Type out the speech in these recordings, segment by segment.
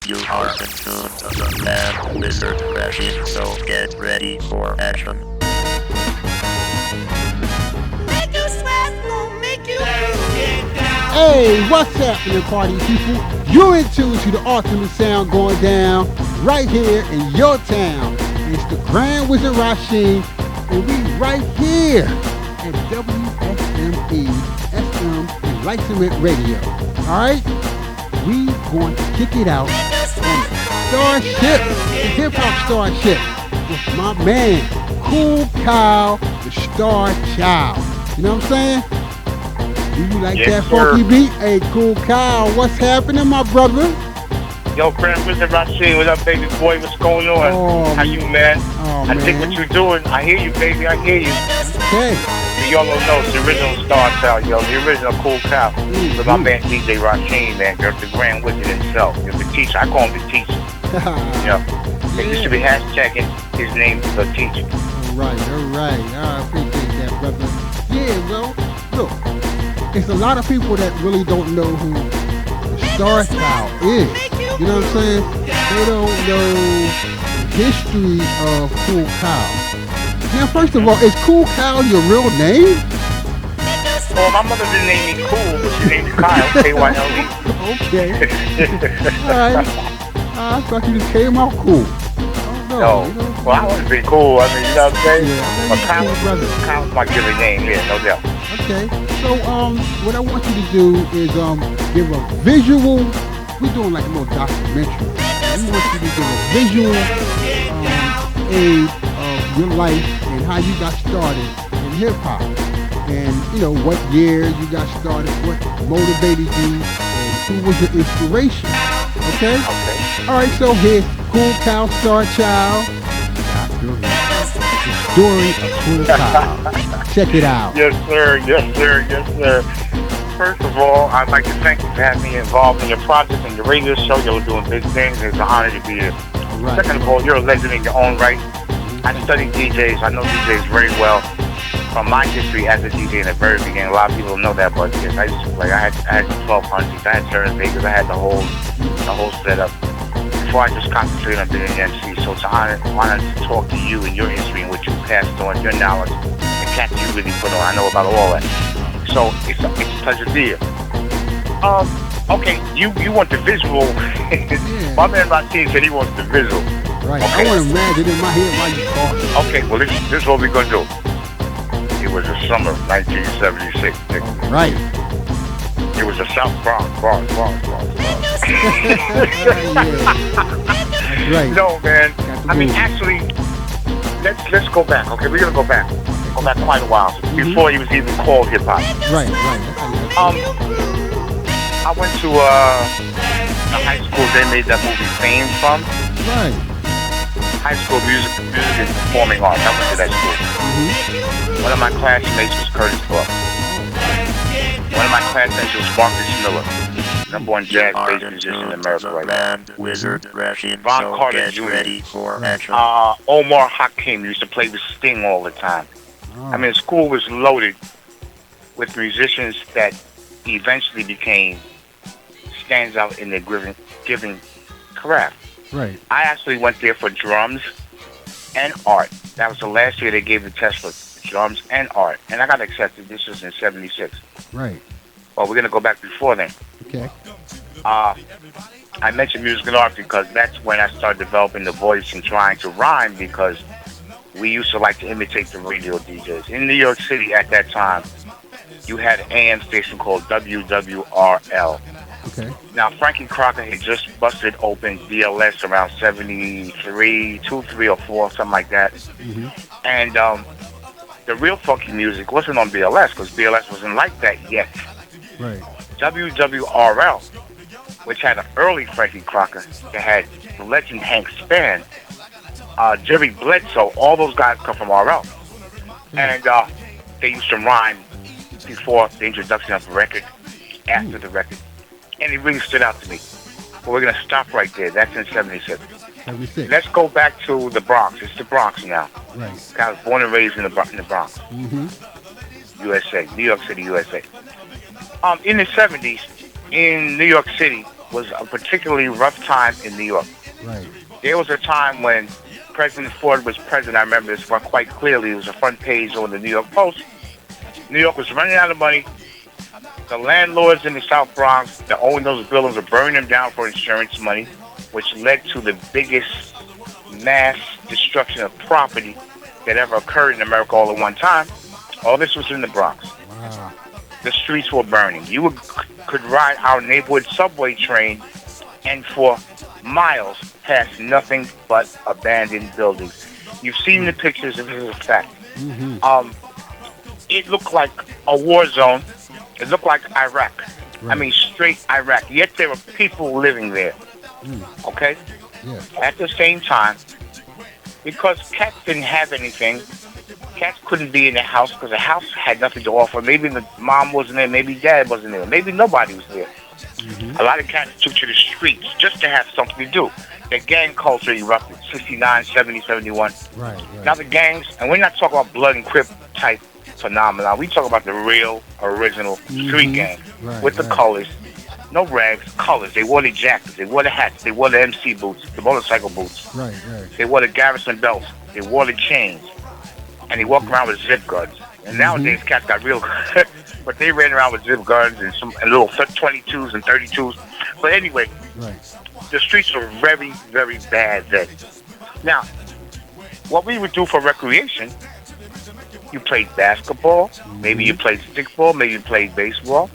You are in tune to the Man Wizard Machine, so get ready for action. Make you sweat, gon' make you Hey, what's happening, party people? You're in tune to the ultimate sound going down right here in your town. It's the Grand Wizard Rasheen, and we right here at WSME FM Enlightenment Radio. All right, we going to kick it out on Starship, the hip hop Starship, with my man Kool the Star Child. You know what I'm saying? Do you like Yes, that funky beat? Hey, Kool, what's happening, my brother? Yo, Grand Wizard Rasheen, what up, baby boy? What's going on? Oh, How you, man? Oh, I man. think what you're doing. I hear you, baby. I hear you. Okay. Y'all don't know, it's the original Star Child, yo. The original Kool. With my man DJ Rasheen, man. The Grand Wizard himself. You're the teacher. I call him the teacher. Yeah. You should be hashtagging his name, the teacher. All right. I appreciate that, brother. Yeah, well, look, it's a lot of people that really don't know who the Star Child is. You know what I'm saying? They don't know the history of Kool. Now, first of all, is Kool your real name? Well, my mother didn't name me Kool, but she named me Kyle, K-Y-L-E. Okay. All right. I thought you just came out cool. No. Well, I want to be cool. I mean, you know what I'm saying? Yeah, But Kyle's my given name, yeah, no doubt. Okay. So, what I want you to do is give a visual. We're doing like a little documentary. We want you to give a visual aid of your life and how you got started in hip hop, and you know what year you got started, what motivated you, and who was your inspiration. Okay. All right. So here's Kool Star Child. The story of Kool. Check it out. Yes, sir. First of all, I'd like to thank you for having me involved in your project and your radio show. You're doing big things. It's an honor to be here. Right. Second of all, you're a legend in your own right. I studied DJs. I know DJs very well. From my history as a DJ in the very beginning, a lot of people don't know that, but yes, I used to play. I had 1200s. I had Turn Vegas. I had the whole setup. Before I just concentrated on being an MC, so it's an honor to talk to you and your history and what you passed on, your knowledge, the cats you really put on. I know about all that. So it's a pleasure to be here. Okay, you want the visual. Yeah. My man Rasheen said he wants the visual. Right. Okay. I want to imagine in my head while you talk. Okay, well this is what we're gonna do. It was the summer of 1976. Right. It was the South Bronx. Yeah. That's right. No, man. I mean, actually, let's go back. Okay, we're gonna go back. Go back quite a while before he was even called hip hop. Right. I went to the high school they made that movie Fame from. Right. High school music and performing arts. I went to that school. One of my classmates was Curtis Buck. One of my classmates was Marcus Miller, number one jazz bass musician in America right now. Wizard Rasheen, Ron so Carter get Jr. ready for action. Omar Hakim used to play with Sting all the time. I mean, school was loaded with musicians that eventually became stands out in their giving craft. Right. I actually went there for drums and art. That was the last year they gave the test for drums and art, and I got accepted. This was in '76. Right. Well, we're gonna go back before then. Okay. I mentioned music and art because that's when I started developing the voice and trying to rhyme, because we used to like to imitate the radio DJs. In New York City at that time, you had an AM station called WWRL. Okay. Now, Frankie Crocker had just busted open BLS around 73, 2, 3, or 4, something like that. And the real funky music wasn't on BLS because BLS wasn't like that yet. Right. WWRL, which had an early Frankie Crocker, that had the legend Hank Spann, Jerry Bledsoe, all those guys come from RL. And they used to rhyme before the introduction of the record, after the record. And it really stood out to me. But we're going to stop right there. That's in 76. 76. Let's go back to the Bronx. It's the Bronx now. Right. I was born and raised in the Bronx. USA, New York City, USA. In the 70s, in New York City, was a particularly rough time in New York. Right. There was a time when President Ford was president. I remember this one quite clearly. It was a front page on the New York Post. New York was running out of money. The landlords in the South Bronx that owned those buildings were burning them down for insurance money, which led to the biggest mass destruction of property that ever occurred in America all at one time. All this was in the Bronx. Wow. The streets were burning. Could ride our neighborhood subway train and for miles past nothing but abandoned buildings. You've seen the pictures, and this is a fact. Mm-hmm. It looked like a war zone. It looked like Iraq. Right. I mean, straight Iraq. Yet there were people living there. Okay? Yeah. At the same time, because cats didn't have anything, cats couldn't be in the house because the house had nothing to offer. Maybe the mom wasn't there. Maybe dad wasn't there. Maybe nobody was there. A lot of cats took to the streets just to have something to do. The gang culture erupted, 69, 70, 71. Right. Now the gangs, and we're not talking about blood and crip type phenomenon. We talk about the real, original street gang with the colors. No rags, colors. They wore the jackets. They wore the hats. They wore the MC boots, the motorcycle boots. Right. They wore the Garrison belts. They wore the chains. And they walked around with zip guns. And nowadays, cats got real but they ran around with zip guns and some and little 22s and 32s. But anyway, the streets were very, very bad then. Now, what we would do for recreation, you played basketball, maybe you played stickball, maybe you played baseball.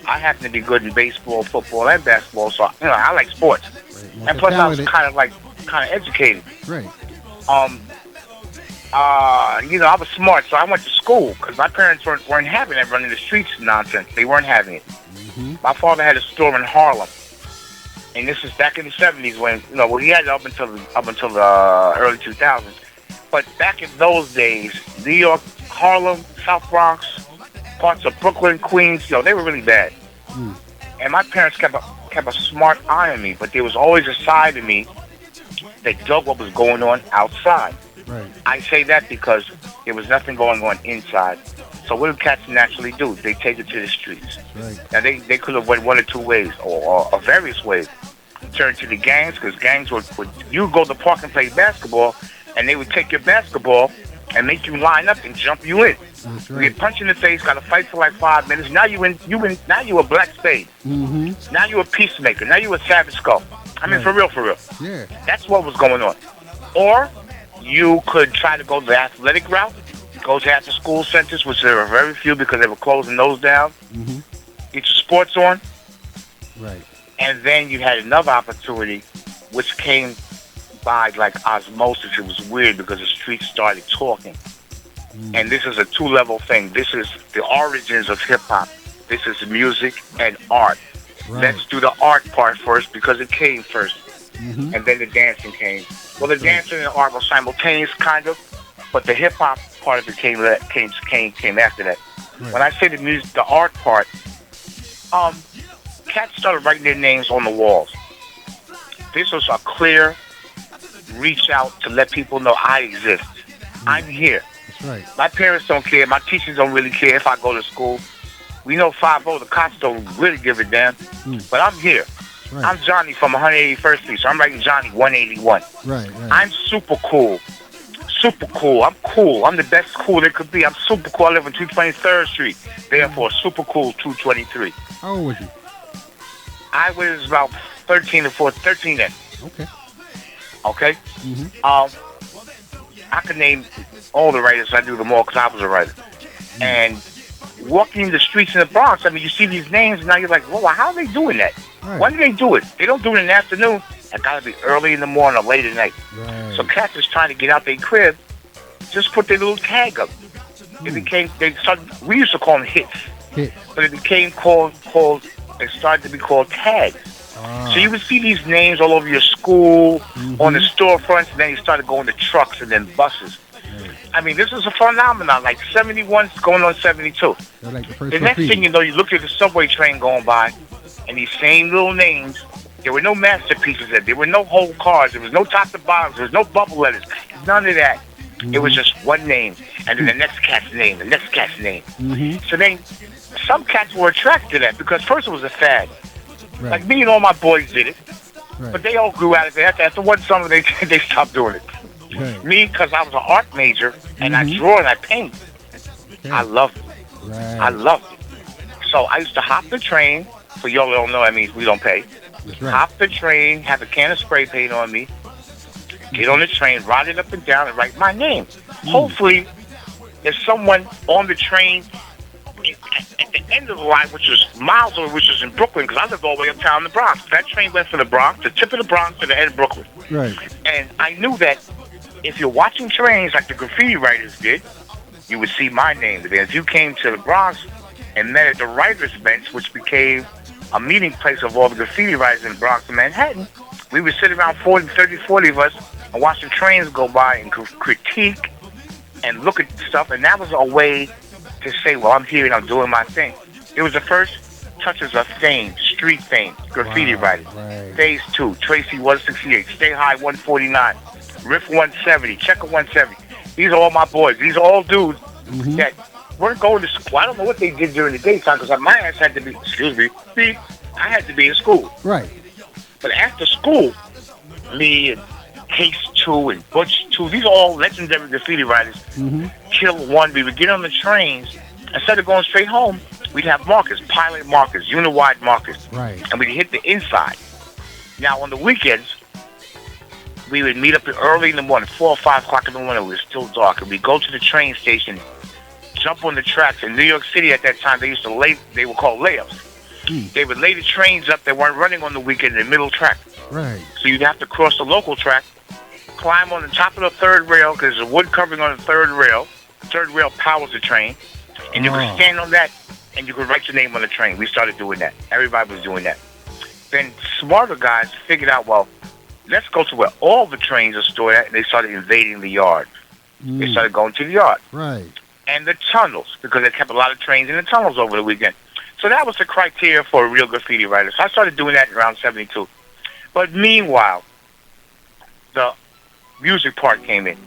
I happen to be good in baseball, football, and basketball, so I like sports. Right. And plus, I was kind of educated. Right. I was smart, so I went to school because my parents weren't having that running the streets nonsense. They weren't having it. My father had a store in Harlem, and this is back in the 70s when he had it up until the early 2000s. But back in those days, New York, Harlem, South Bronx, parts of Brooklyn, Queens, they were really bad. And my parents kept a smart eye on me, but there was always a side of me that dug what was going on outside. Right. I say that because there was nothing going on inside. So what do cats naturally do? They take it to the streets. Right. Now they could have went one or two ways, or various ways. Turn to the gangs, because gangs would you go to the park and play basketball, and they would take your basketball and make you line up and jump you in. That's You right. get punched in the face, got to fight for like 5 minutes. Now you a black spade. Now you a peacemaker. Now you a savage skull. I mean, for real. Yeah. That's what was going on. Or you could try to go the athletic route, go to after school centers, which there were very few because they were closing those down. Get your sports on. Right. And then you had another opportunity, which came by like osmosis. It was weird because the streets started talking. And this is a two-level thing. This is the origins of hip-hop. This is music and art. Right. Let's do the art part first because it came first. And then the dancing came. Well, the dancing and the art were simultaneous, kind of, but the hip-hop part of it came after that. Right. When I say the music, the art part, cats started writing their names on the walls. This was a clear reach out to let people know I exist. I'm here. That's right. My parents don't care. My teachers don't really care if I go to school. We know 5-0, the cops don't really give a damn. But I'm here. Right. I'm Johnny from 181st Street, so I'm writing Johnny 181. Right. I'm super cool. Super cool. I'm cool. I'm the best cool there could be. I'm super cool. I live on 223rd Street. Therefore, super cool 223. How old was you? I was about 13 then. Okay. Okay? I could name all the writers. I do them all because I was a writer. And walking the streets in the Bronx, I mean, you see these names, and now you're like, whoa, how are they doing that? Right. When do they do it? They don't do it in the afternoon. It got to be early in the morning or late at night. Right. So cats is trying to get out their crib, just put their little tag up. It became, we used to call them hits. But it became it started to be called tags. So you would see these names all over your school, on the storefronts, and then you started going to trucks and then buses. I mean, this is a phenomenon, like 71 going on 72. Like the next thing you know, you look at the subway train going by, and these same little names, there were no masterpieces there. There were no whole cars. There was no top to bottom. There was no bubble letters. None of that. It was just one name, and then the next cat's name, the next cat's name. So then, some cats were attracted to that because first it was a fad. Like me and all my boys did it, Right. but they all grew out of it. After one summer, they they stopped doing it. Right. Me, because I was an art major and I Mhm. draw and I paint, Okay. I loved it. I Right. loved it. So I used to hop the train. For y'all that don't know, that means we don't pay. That's right. Hop the train, have a can of spray paint on me, get on the train, ride it up and down, and write my name. Hopefully, there's someone on the train at the end of the line, which was miles away, which was in Brooklyn, because I lived all the way uptown in the Bronx. That train went from the Bronx, the tip of the Bronx, to the end of Brooklyn. Right. And I knew that if you're watching trains like the graffiti writers did, you would see my name. Because if you came to the Bronx and met at the writers' bench, which became a meeting place of all the graffiti writers in the Bronx and Manhattan, we would sit around 40 of us and watch the trains go by and critique and look at stuff. And that was a way to say, well, I'm here and I'm doing my thing. It was the first touches of fame, street fame, graffiti writing. Right. Phase 2, Tracy 168, Stay High 149, Riff 170, Checker 170. These are all my boys. These are all dudes that weren't going to school. I don't know what they did during the daytime because my ass had to be, I had to be in school. Right. But after school, me and Case 2 and Butch 2, these are all legendary graffiti writers. Kill 1, we would get on the trains. Instead of going straight home, we'd have markers, pilot markers, unit-wide markers. Right. And we'd hit the inside. Now, on the weekends, we would meet up early in the morning, 4 or 5 o'clock in the morning. It was still dark. And we'd go to the train station, jump on the tracks. In New York City at that time, they used to lay, they were called layups. They would lay the trains up. They weren't running on the weekend in the middle track. Right. So you'd have to cross the local track, climb on the top of the third rail, because there's a wood covering on the third rail. The third rail powers the train. And you could stand on that, and you could write your name on the train. We started doing that. Everybody was doing that. Then smarter guys figured out, well, let's go to where all the trains are stored at, and they started invading the yard. They started going to the yard. Right. And the tunnels, because they kept a lot of trains in the tunnels over the weekend. So that was the criteria for a real graffiti writer. So I started doing that around 72. But meanwhile, the music part came in.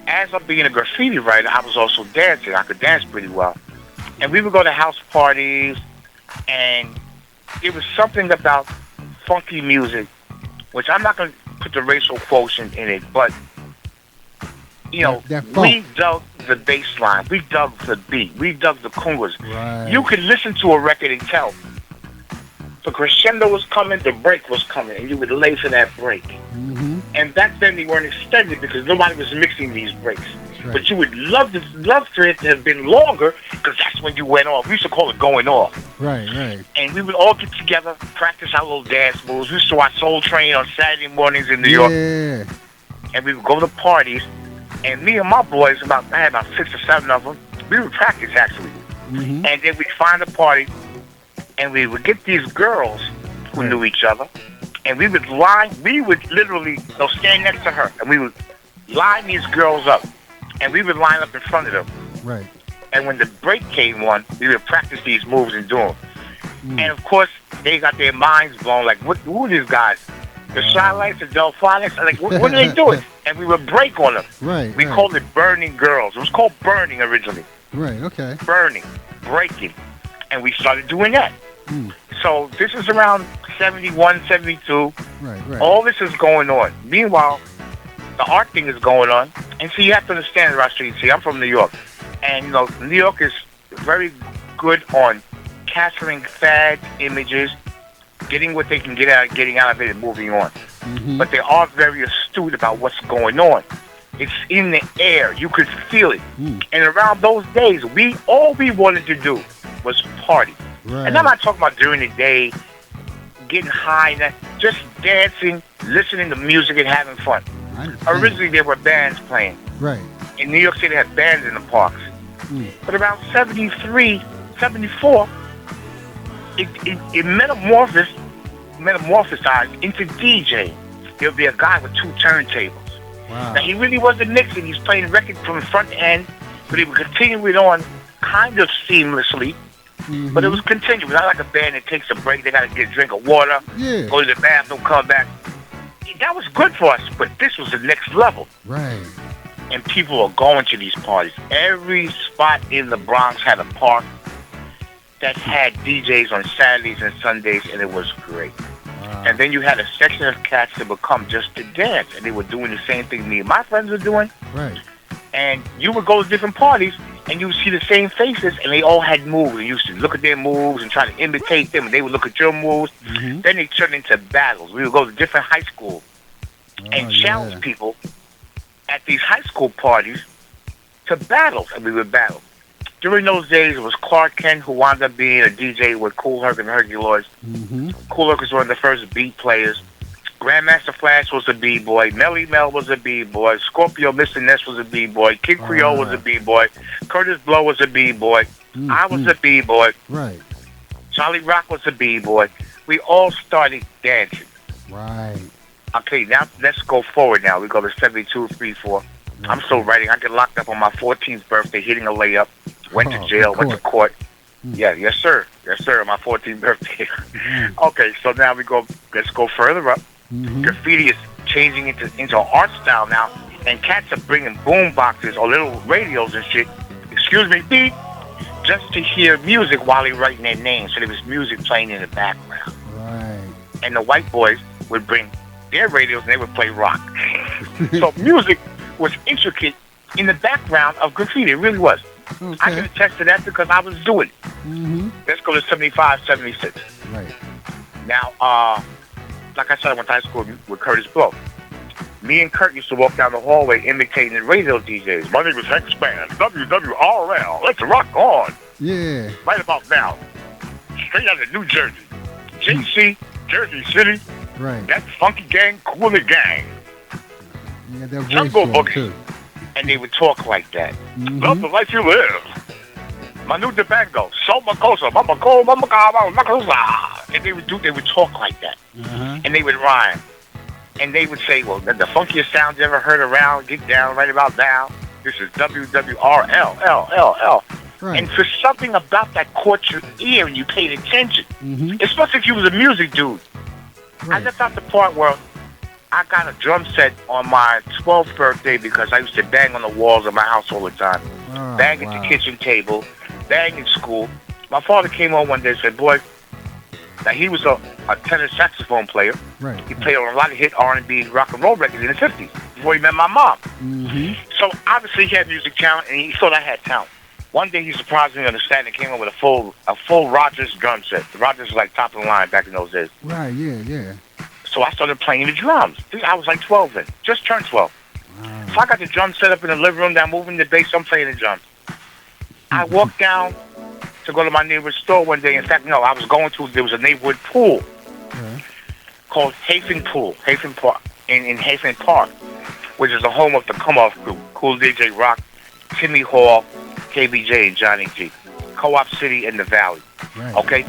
As I'm being a graffiti writer, I was also dancing. I could dance pretty well. And we would go to house parties, and it was something about funky music, which I'm not going to put the racial quotient in it, but, you know, we dug the bass line, we dug the beat, we dug the congas. Right. You could listen to a record and tell the crescendo was coming, the break was coming, and you would lay for that break. And back then they weren't extended because nobody was mixing these breaks. Right. But you would love for it to have been longer because that's when you went off. We used to call it going off. Right, right. And we would all get together, practice our little dance moves. We used to watch Soul Train on Saturday mornings in New York. And we would go to parties. And me and my boys, I had about 6 or 7 of them, we would practice actually. And then we'd find a party, and we would get these girls who knew each other, and we would literally stand next to her, and we would line these girls up, and we would line up in front of them. Right. And when the break came on, we would practice these moves and do them. And of course, they got their minds blown, like, who are these guys? The Shylights, the Delphonics, like, what are they doing? And we would break on them. Right. We called it Burning Girls. It was called Burning originally. Right, okay. Burning, breaking. And we started doing that. So this is around 71, 72. Right. All this is going on. Meanwhile, the art thing is going on. And so you have to understand, Rashid, see, I'm from New York. And, you know, New York is very good on capturing fad images, getting what they can getting out of it and moving on. But they are very astute about what's going on. It's in the air. You could feel it. And around those days, all we wanted to do was party. Right. And I'm not talking about during the day, getting high, just dancing, listening to music and having fun. Originally, there were bands playing. Right. In New York City, they had bands in the parks. But around 73, 74, it metamorphosized into DJing. There'll be a guy with 2 turntables. Wow. Now, he really wasn't mixing. He's playing records from front to end, but he would continue it on kind of seamlessly. But it was continuous. Not like a band that takes a break. They got to get a drink of water, go to the bathroom, come back. That was good for us, but this was the next level. Right. And people are going to these parties. Every spot in the Bronx had a park. that had DJs on Saturdays and Sundays, and it was great. Wow. And then you had a section of cats that would come just to dance, and they were doing the same thing me and my friends were doing. Right. And you would go to different parties, and you would see the same faces, and they all had moves. And you used to look at their moves and try to imitate them, and they would look at your moves. Mm-hmm. Then they turned into battles. We would go to different high schools and challenge yeah. people at these high school parties to battles, and we would battle. During those days, it was Clark Kent who wound up being a DJ with Kool Herc and Herculoids. Mm-hmm. Kool Herc was one of the first beat players. Grandmaster Flash was a B-boy. Melly Mel was a B-boy. Scorpio Mr. Ness was a B-boy. Kid Creole was a B-boy. Curtis Blow was a B-boy. Mm-hmm. I was a B-boy. Right. Charlie Rock was a B-boy. We all started dancing. Right. Okay, now let's go forward now. We go to 72, 3, 4. I'm still writing. I get locked up on my 14th birthday, hitting a layup. Went to jail, went to court. Yeah, yes, sir. Yes, sir, my 14th birthday. Okay, so now let's go further up. Graffiti is changing into an art style now, and cats are bringing boom boxes or little radios and shit, excuse me, beep, just to hear music while they're writing their names. So there was music playing in the background. Right. And the white boys would bring their radios and they would play rock. So music was intricate in the background of graffiti. It really was. Okay. I can attest to that because I was doing it. Mm-hmm. Let's go to 75, 76. Right. Now, like I said, I went to high school with Curtis Blow. Me and Kurt used to walk down the hallway imitating the radio DJs. My name is Hex Band, WWRL. Let's rock on. Yeah. Right about now. Straight out of New Jersey. JC, Jersey City. Right. That funky gang, Kool Gang. Yeah, that voice Jungle song, Boogie. too. And they would talk like that. Mm-hmm. Love the life you live. Manu Debango, So Makosa, Mama Ko, Mama Ka, Makosa. And they would talk like that. Uh-huh. And they would rhyme. And they would say, well, the funkiest sound you ever heard around, get down right about now. This is WWRL. Right. And for something about that caught your ear and you paid attention. Mm-hmm. Especially if you was a music dude. Right. I left out the part where I got a drum set on my 12th birthday because I used to bang on the walls of my house all the time. Oh, Bang at the kitchen table, bang in school. My father came home one day and said, boy, now he was a tenor saxophone player. Right. He played on a lot of hit R&B, rock and roll records in the 50s before he met my mom. Mm-hmm. So obviously he had music talent and he thought I had talent. One day he surprised me on the stand and came up with a full Rogers drum set. The Rogers was like top of the line back in those days. Right, yeah. So I started playing the drums. I was like 12 then, just turned 12. Wow. So I got the drum set up in the living room. Now moving the bass, I'm playing the drums. I walked down to go to my neighbor's store one day. In fact, no, I was going to, there was a neighborhood pool called Hafen Park, in Hafen Park, which is the home of the Come Off group, Kool DJ Rock, Timmy Hall, KBJ, and Johnny G. Co-op City in the Valley. Right. Okay?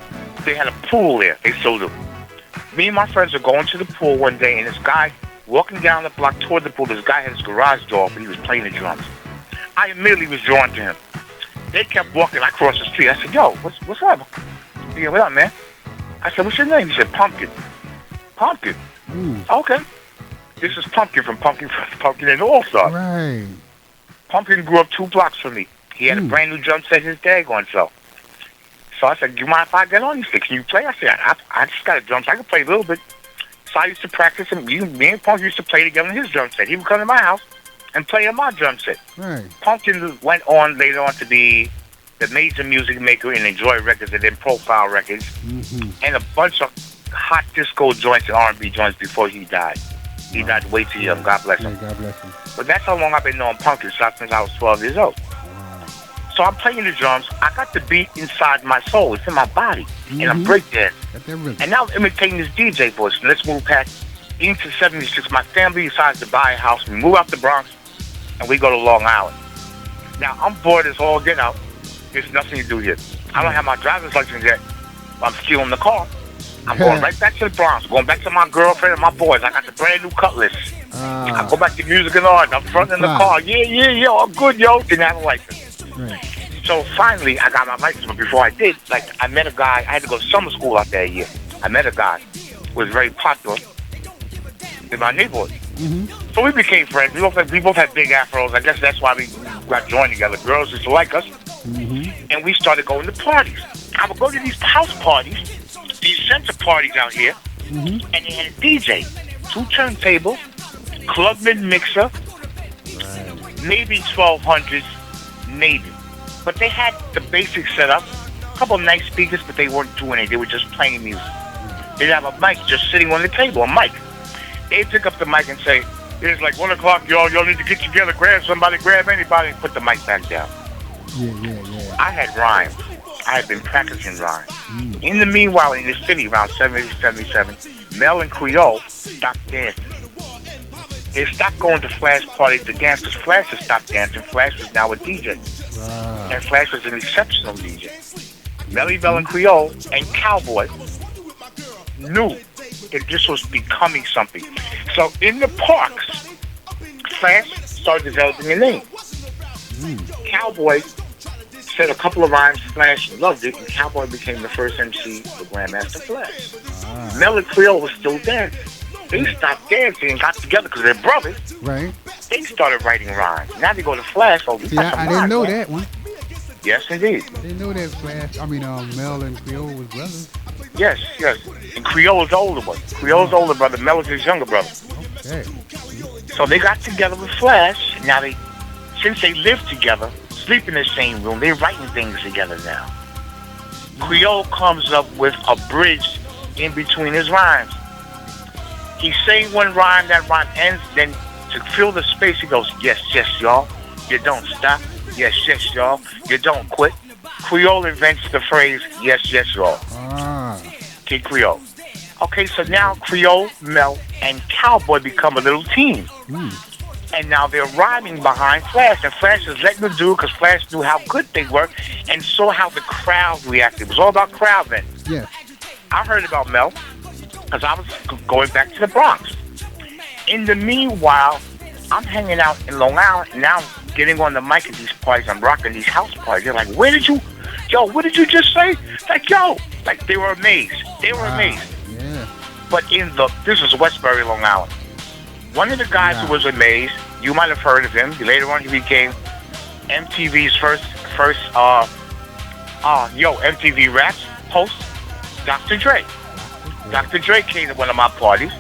They had a pool there. They still do. Me and my friends were going to the pool one day, and this guy walking down the block toward the pool, this guy had his garage door, but he was playing the drums. I immediately was drawn to him. They kept walking. I crossed the street. I said, yo, what's up? He said, what up, man? I said, what's your name? He said, Pumpkin. Pumpkin? Okay. This is Pumpkin from Pumpkin and All-Star. Right. Pumpkin grew up 2 blocks from me. He had a brand new drum set his dad on, so I said, do you mind if I get on? He said, can you play? I said, I just got a drum set. I can play a little bit. So I used to practice, and me and Punk used to play together in his drum set. He would come to my house and play on my drum set. Right. Pumpkin went on later on to be the major music maker in Enjoy Records and then Profile Records, and a bunch of hot disco joints and R&B joints before he died. He died way too young. God bless him. Yeah, God bless him. But that's how long I've been knowing Pumpkin, since I was 12 years old. So I'm playing the drums. I got the beat inside my soul. It's in my body. And I'm breakdancing. And now I'm imitating this DJ voice. And let's move past into 76. My family decides to buy a house. We move out the Bronx, and we go to Long Island. Now, I'm bored as all get out. There's nothing to do here. I don't have my driver's license yet. I'm stealing the car. I'm going right back to the Bronx. Going back to my girlfriend and my boys. I got the brand new Cutlass. I go back to music and art. I'm fronting the car. Yeah, I'm good, yo. Didn't have a license. Right. So finally, I got my license, but before I did, I met a guy. I had to go to summer school out there a year. I met a guy who was very popular in my neighborhood. So we became friends. We both had big afros. I guess that's why we got joined together. Girls used to like us. and we started going to parties. I would go to these house parties, these center parties out here, and they had a DJ, 2 turntables, Clubman mixer, maybe 1200s, maybe. But they had the basic setup, a couple nice speakers, but they weren't doing it. They were just playing music. They'd have a mic just sitting on the table, a mic. They'd pick up the mic and say, it's like 1 o'clock, y'all need to get together, grab somebody, grab anybody, and put the mic back down. Yeah. I had rhymes. I had been practicing rhymes. In the meanwhile, in the city, around 70, 77, Mel and Creole stopped dancing. They stopped going to Flash parties to dance because Flash had stopped dancing. Flash was now a DJ. Wow. And Flash was an exceptional DJ. Melly Mel and Creole and Cowboy knew that this was becoming something. So in the parks, Flash started developing a name. Cowboy said a couple of rhymes, Flash loved it, and Cowboy became the first MC for Grandmaster Flash. Mel and Creole was still dancing. They stopped dancing and got together because they're brothers. Right. They started writing rhymes. Now they go to Flash. Oh, See, I didn't know that one. Yes, indeed. I didn't know that Flash. Mel and Creole was brothers. Yes. And Creole's the older one. Creole's older brother. Mel is his younger brother. Okay. So they got together with Flash. Now since they live together, sleep in the same room, they're writing things together now. Creole comes up with a bridge in between his rhymes. He's saying one rhyme, that rhyme ends, then to fill the space, he goes, yes, y'all. You don't stop. Yes, y'all. You don't quit. Creole invents the phrase, yes, y'all. Kid Creole. Okay, so now Creole, Mel, and Cowboy become a little team. And now they're rhyming behind Flash. And Flash is letting them do it because Flash knew how good they were and saw how the crowd reacted. It was all about crowd then. Yeah. I heard about Mel because I was going back to the Bronx. In the meanwhile, I'm hanging out in Long Island, and now I'm getting on the mic at these parties. I'm rocking these house parties. They're like, what did you just say? Like, like they were amazed. Yeah. But this was Westbury, Long Island. One of the guys who was amazed, you might have heard of him. Later on, he became MTV's first MTV Raps host, Dr. Dre. Dr. Dre came to one of my parties,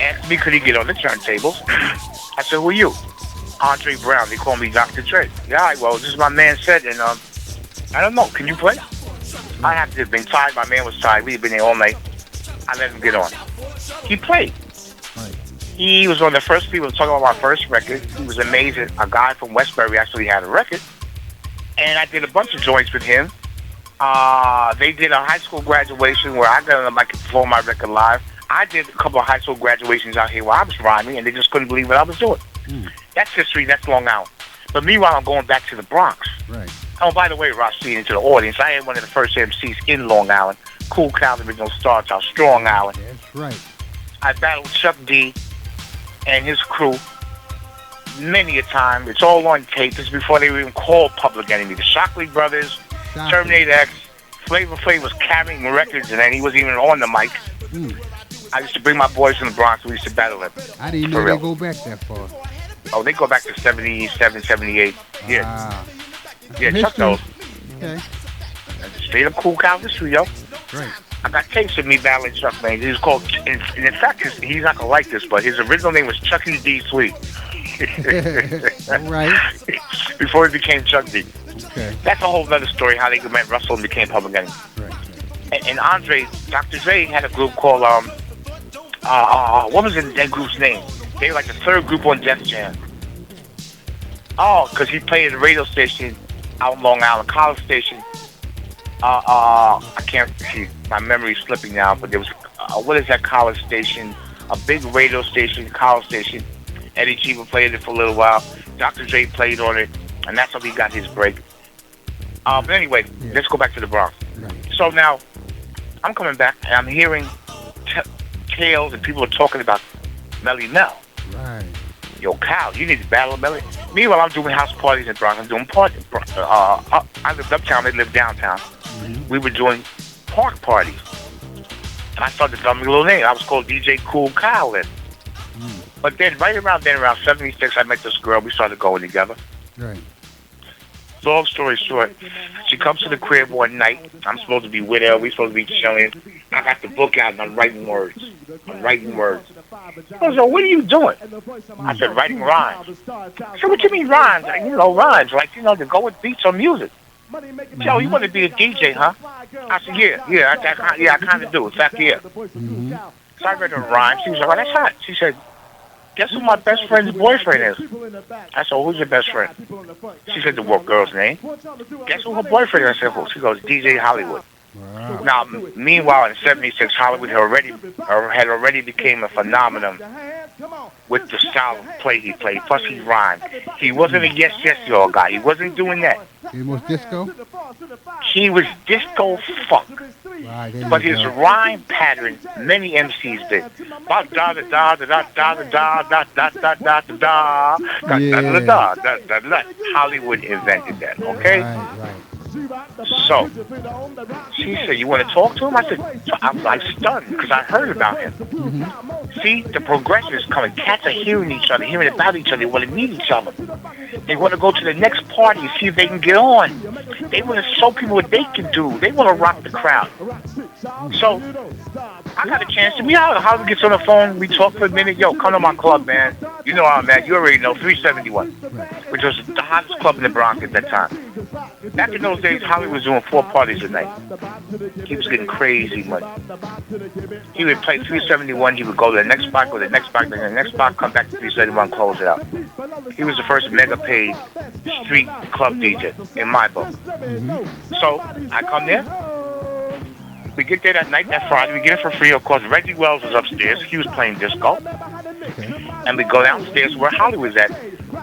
asked me could he get on the turntables. I said, who are you? Andre Brown. They call me Dr. Dre. Yeah, well, this is my man said, and I don't know, can you play? I have to have been tired. My man was tired. We had been there all night. I let him get on. He played. Right. He was one of the first people to talk about my first record. He was amazing. A guy from Westbury actually had a record. And I did a bunch of joints with him. They did a high school graduation where I got on the mic and performed my record live. I did a couple of high school graduations out here where I was rhyming, and they just couldn't believe what I was doing. That's history. That's Long Island. But meanwhile, I'm going back to the Bronx. Right. Oh, by the way, Rashid, into the audience, I had one of the first MCs in Long Island. Kool, the original Star Child, Strong Island. That's right. I battled Chuck D and his crew many a time. It's all on tape. This is before they were even called Public Enemy. The Shockley Brothers, Terminator X, Flavor Flav was carrying records, and then he wasn't even on the mic. I used to bring my boys from the Bronx. We used to battle them. I didn't know they go back that far. Oh, they go back to 77, 78. Yeah. Yeah, Chuck knows. Okay. Straight up Kool history, yo. Right. I got tapes of me battling Chuck, man. He was called, and in fact, he's not going to like this, but his original name was Chucky D. Sweet. Right. Before he became Chuck D. Okay. That's a whole other story, how they met Russell and became Public Enemy. Right. And Andre, Dr. Dre had a group called, what was that group's name? They were like the third group on Def Jam. Oh, because he played at a radio station out in Long Island, college station. I can't see, my memory's slipping now, but there was, what is that college station? A big radio station, college station. Eddie Cheever played it for a little while. Dr. Dre played on it, and that's how he got his break. But anyway, let's go back to the Bronx. Right. So now, I'm coming back, and I'm hearing tales, and people are talking about Melly Mel. Right. Yo, Cal, you need to battle Melly. Meanwhile, I'm doing house parties in Bronx. I'm doing parties. I lived uptown, they lived downtown. We were doing park parties. And I started developing a little name. I was called DJ Kool then. But then, right around 76, I met this girl. We started going together. Right. Long story short, she comes to the crib one night. I'm supposed to be with her. We supposed to be chilling. I got the book out and I'm writing words. I'm writing words. I said, what are you doing? I said, writing rhymes. I said, what you mean rhymes? Rhymes, like, to go with beats or music. Joe, you want to be a DJ, huh? I said, I kind of do. In fact, yeah. Mm-hmm. So I read her rhyme. She was like, oh, that's hot. She said, guess who my best friend's boyfriend is? I said, who's your best friend? She said the girl's name. Guess who her boyfriend is? I said, who? She goes, DJ Hollywood. Wow. Now, meanwhile, in '76, Hollywood had already became a phenomenon with the style of play he played. Plus, he rhymed. He wasn't a yes, y'all guy. He wasn't doing that. He was disco? He was disco funk. Right, there But you his go. rhyme pattern, many MCs did. Da da da da da da da da da da da da da da da da. Hollywood invented that. Okay. Right. So she said, "You want to talk to him?" I said, "I'm like stunned because I heard about him." Mm-hmm. See, the progression is coming. Cats are hearing each other, hearing about each other. They want to meet each other. They want to go to the next party and see if they can get on. They want to show people what they can do. They want to rock the crowd. So I got a chance to meet Hollywood gets on the phone. We talk for a minute. Yo, come to my club, man. You know how I'm at. You already know. 371, which was the hottest club in the Bronx at that time. Back in those days, Hollywood was doing 4 parties a night. He was getting crazy money. He would play 371. He would go to the next spot, go to the next spot, then the next spot, come back to 371, close it out. He was the first mega paid street club DJ in my book. So I come there. We get there that night, that Friday. We get it for free. Of course, Reggie Wells was upstairs. He was playing disco. And we go downstairs where Hollywood's at.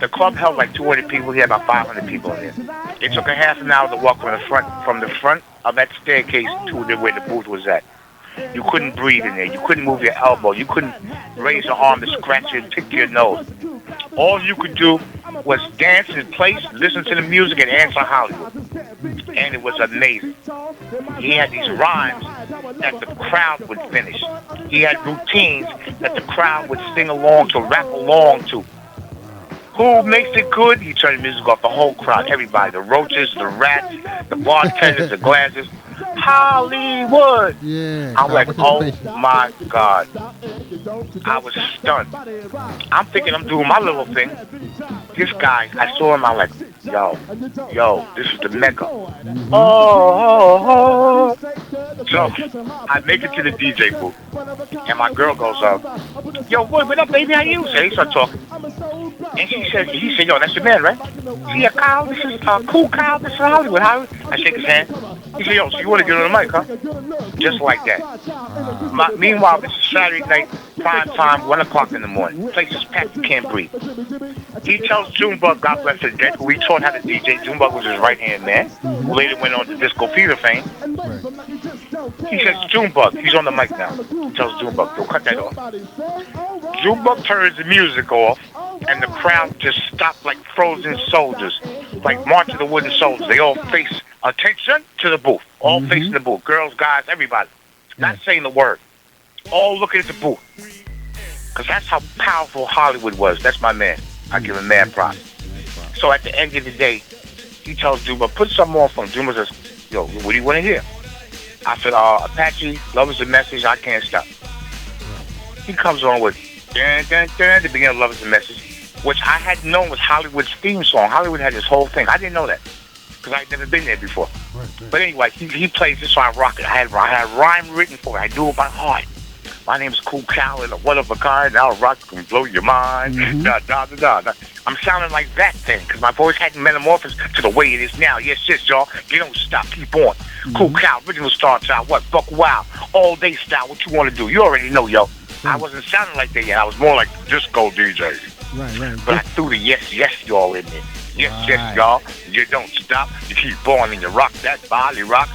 The club held like 200 people. He had about 500 people in there. It took a half an hour to walk from the front of that staircase to where the booth was at. You couldn't breathe in there. You couldn't move your elbow. You couldn't raise your arm to scratch it and pick your nose. All you could do was dance in place, listen to the music, and answer Hollywood. And it was amazing. He had these rhymes that the crowd would finish. He had routines that the crowd would sing along to, rap along to. Who makes it good? He turned the music off. The whole crowd, everybody, the roaches, the rats, the bartenders, the glasses. Hollywood! Yeah. I'm like, oh my God. I was stunned. I'm thinking I'm doing my little thing. This guy, I saw him, I'm like, yo, this is the Mecca. Oh. So, I make it to the DJ booth. And my girl goes, yo, what up, baby? How you? So they start talking. And he said, yo, that's your man, right? See, yeah, Kyle, this is Cool Kyle, this is Hollywood. I shake his hand. He said, yo, so you want to get on the mic, huh? Just like that. Meanwhile, this is Saturday night, prime time, 1 o'clock in the morning. Place is packed, you can't breathe. He tells Junebug, God bless his dead, who he taught how to DJ. Junebug was his right-hand man, who later went on to Disco Fever fame. He says, Junebug, he's on the mic now. He tells Junebug, don't cut that off. Junebug turns the music off, and the crowd just stopped like frozen soldiers, like March of the Wooden Soldiers. They all face attention to the booth, all facing the booth. Girls, guys, everybody. Not saying the word. All looking at the booth. Because that's how powerful Hollywood was. That's my man. I give him mad props. So at the end of the day, he tells Juma, put something on for him. Juma says, yo, what do you want to hear? I said, Apache, Love is a Message, I Can't Stop. He comes on with dun, dun, dun, the beginning of Love is a Message, which I had known was Hollywood's theme song. Hollywood had this whole thing. I didn't know that because I had never been there before. But anyway, he plays this, so I rock it. I had rhyme written for it. I do it by heart. My name is Cool Cal and a one of a kind. I'll rock and blow your mind. Da, da, da, da. I'm sounding like that then because my voice hadn't metamorphosed to the way it is now. Yes, y'all. You don't stop. Keep on. Cool Cal, original star child. What? Buck Wow. All day style. What you want to do? You already know, yo. I wasn't sounding like that yet. I was more like disco DJ. Right. But I threw the yes, y'all in there. Yes, y'all. You don't stop. You keep on and you rock that body rock.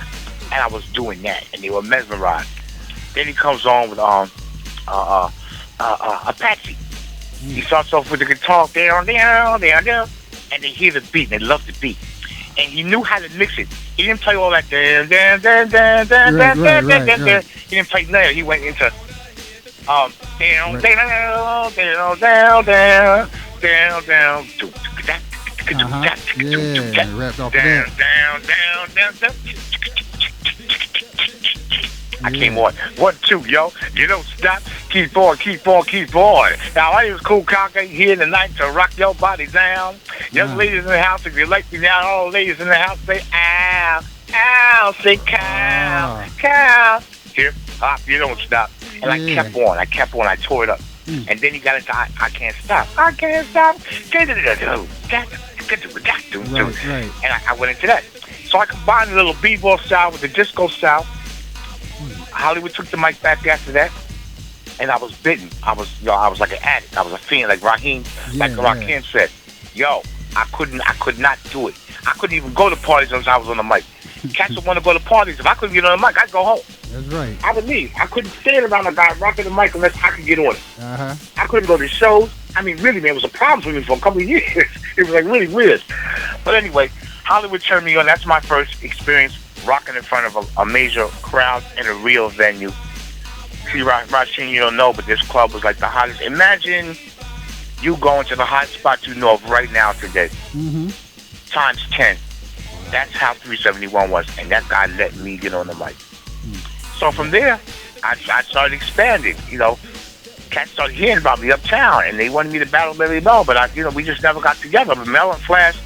And I was doing that. And they were mesmerized. Then he comes on with Apache. He starts off with the guitar down, and they hear the beat, and they love the beat. And he knew how to mix it. He didn't play all that down. He didn't play none. He went into down. Yeah, wrapped off of Down, that. down, down, down, down. I came Yeah. on. 1, 2, yo. You don't stop. Keep on, keep on, keep on. Now, my name is Kool here tonight to rock your body down. Young ladies in the house, if you like me now, all ladies in the house say, ow, ow, say cow, cow. Hip hop, you don't stop. And I kept on, I tore it up. And then he got into I can't stop. I can't stop. Right. And I went into that. So I combined a little b-ball style with the disco style. Hollywood took the mic back after that, and I was bitten. I was like an addict. I was a fiend, like Raheem, Rakim said. Yo, I could not do it. I couldn't even go to parties unless I was on the mic. Cats would want to go to parties. If I couldn't get on the mic, I'd go home. That's right. I would leave. I couldn't stand around a guy rocking the mic unless I could get on it. Uh-huh. I couldn't go to shows. I mean, really, man, it was a problem for me for a couple of years. It was like really weird. But anyway, Hollywood turned me on. That's my first experience rocking in front of a major crowd in a real venue. See, Rasheen, you don't know, but this club was like the hottest. Imagine you going to the hot spot you know of right now today. Mm-hmm. Times 10. That's how 371 was. And that guy let me get on the mic. So from there, I started expanding. You know, cats started hearing about me uptown, and they wanted me to battle Melly Mel, but we just never got together. But Mel and Flash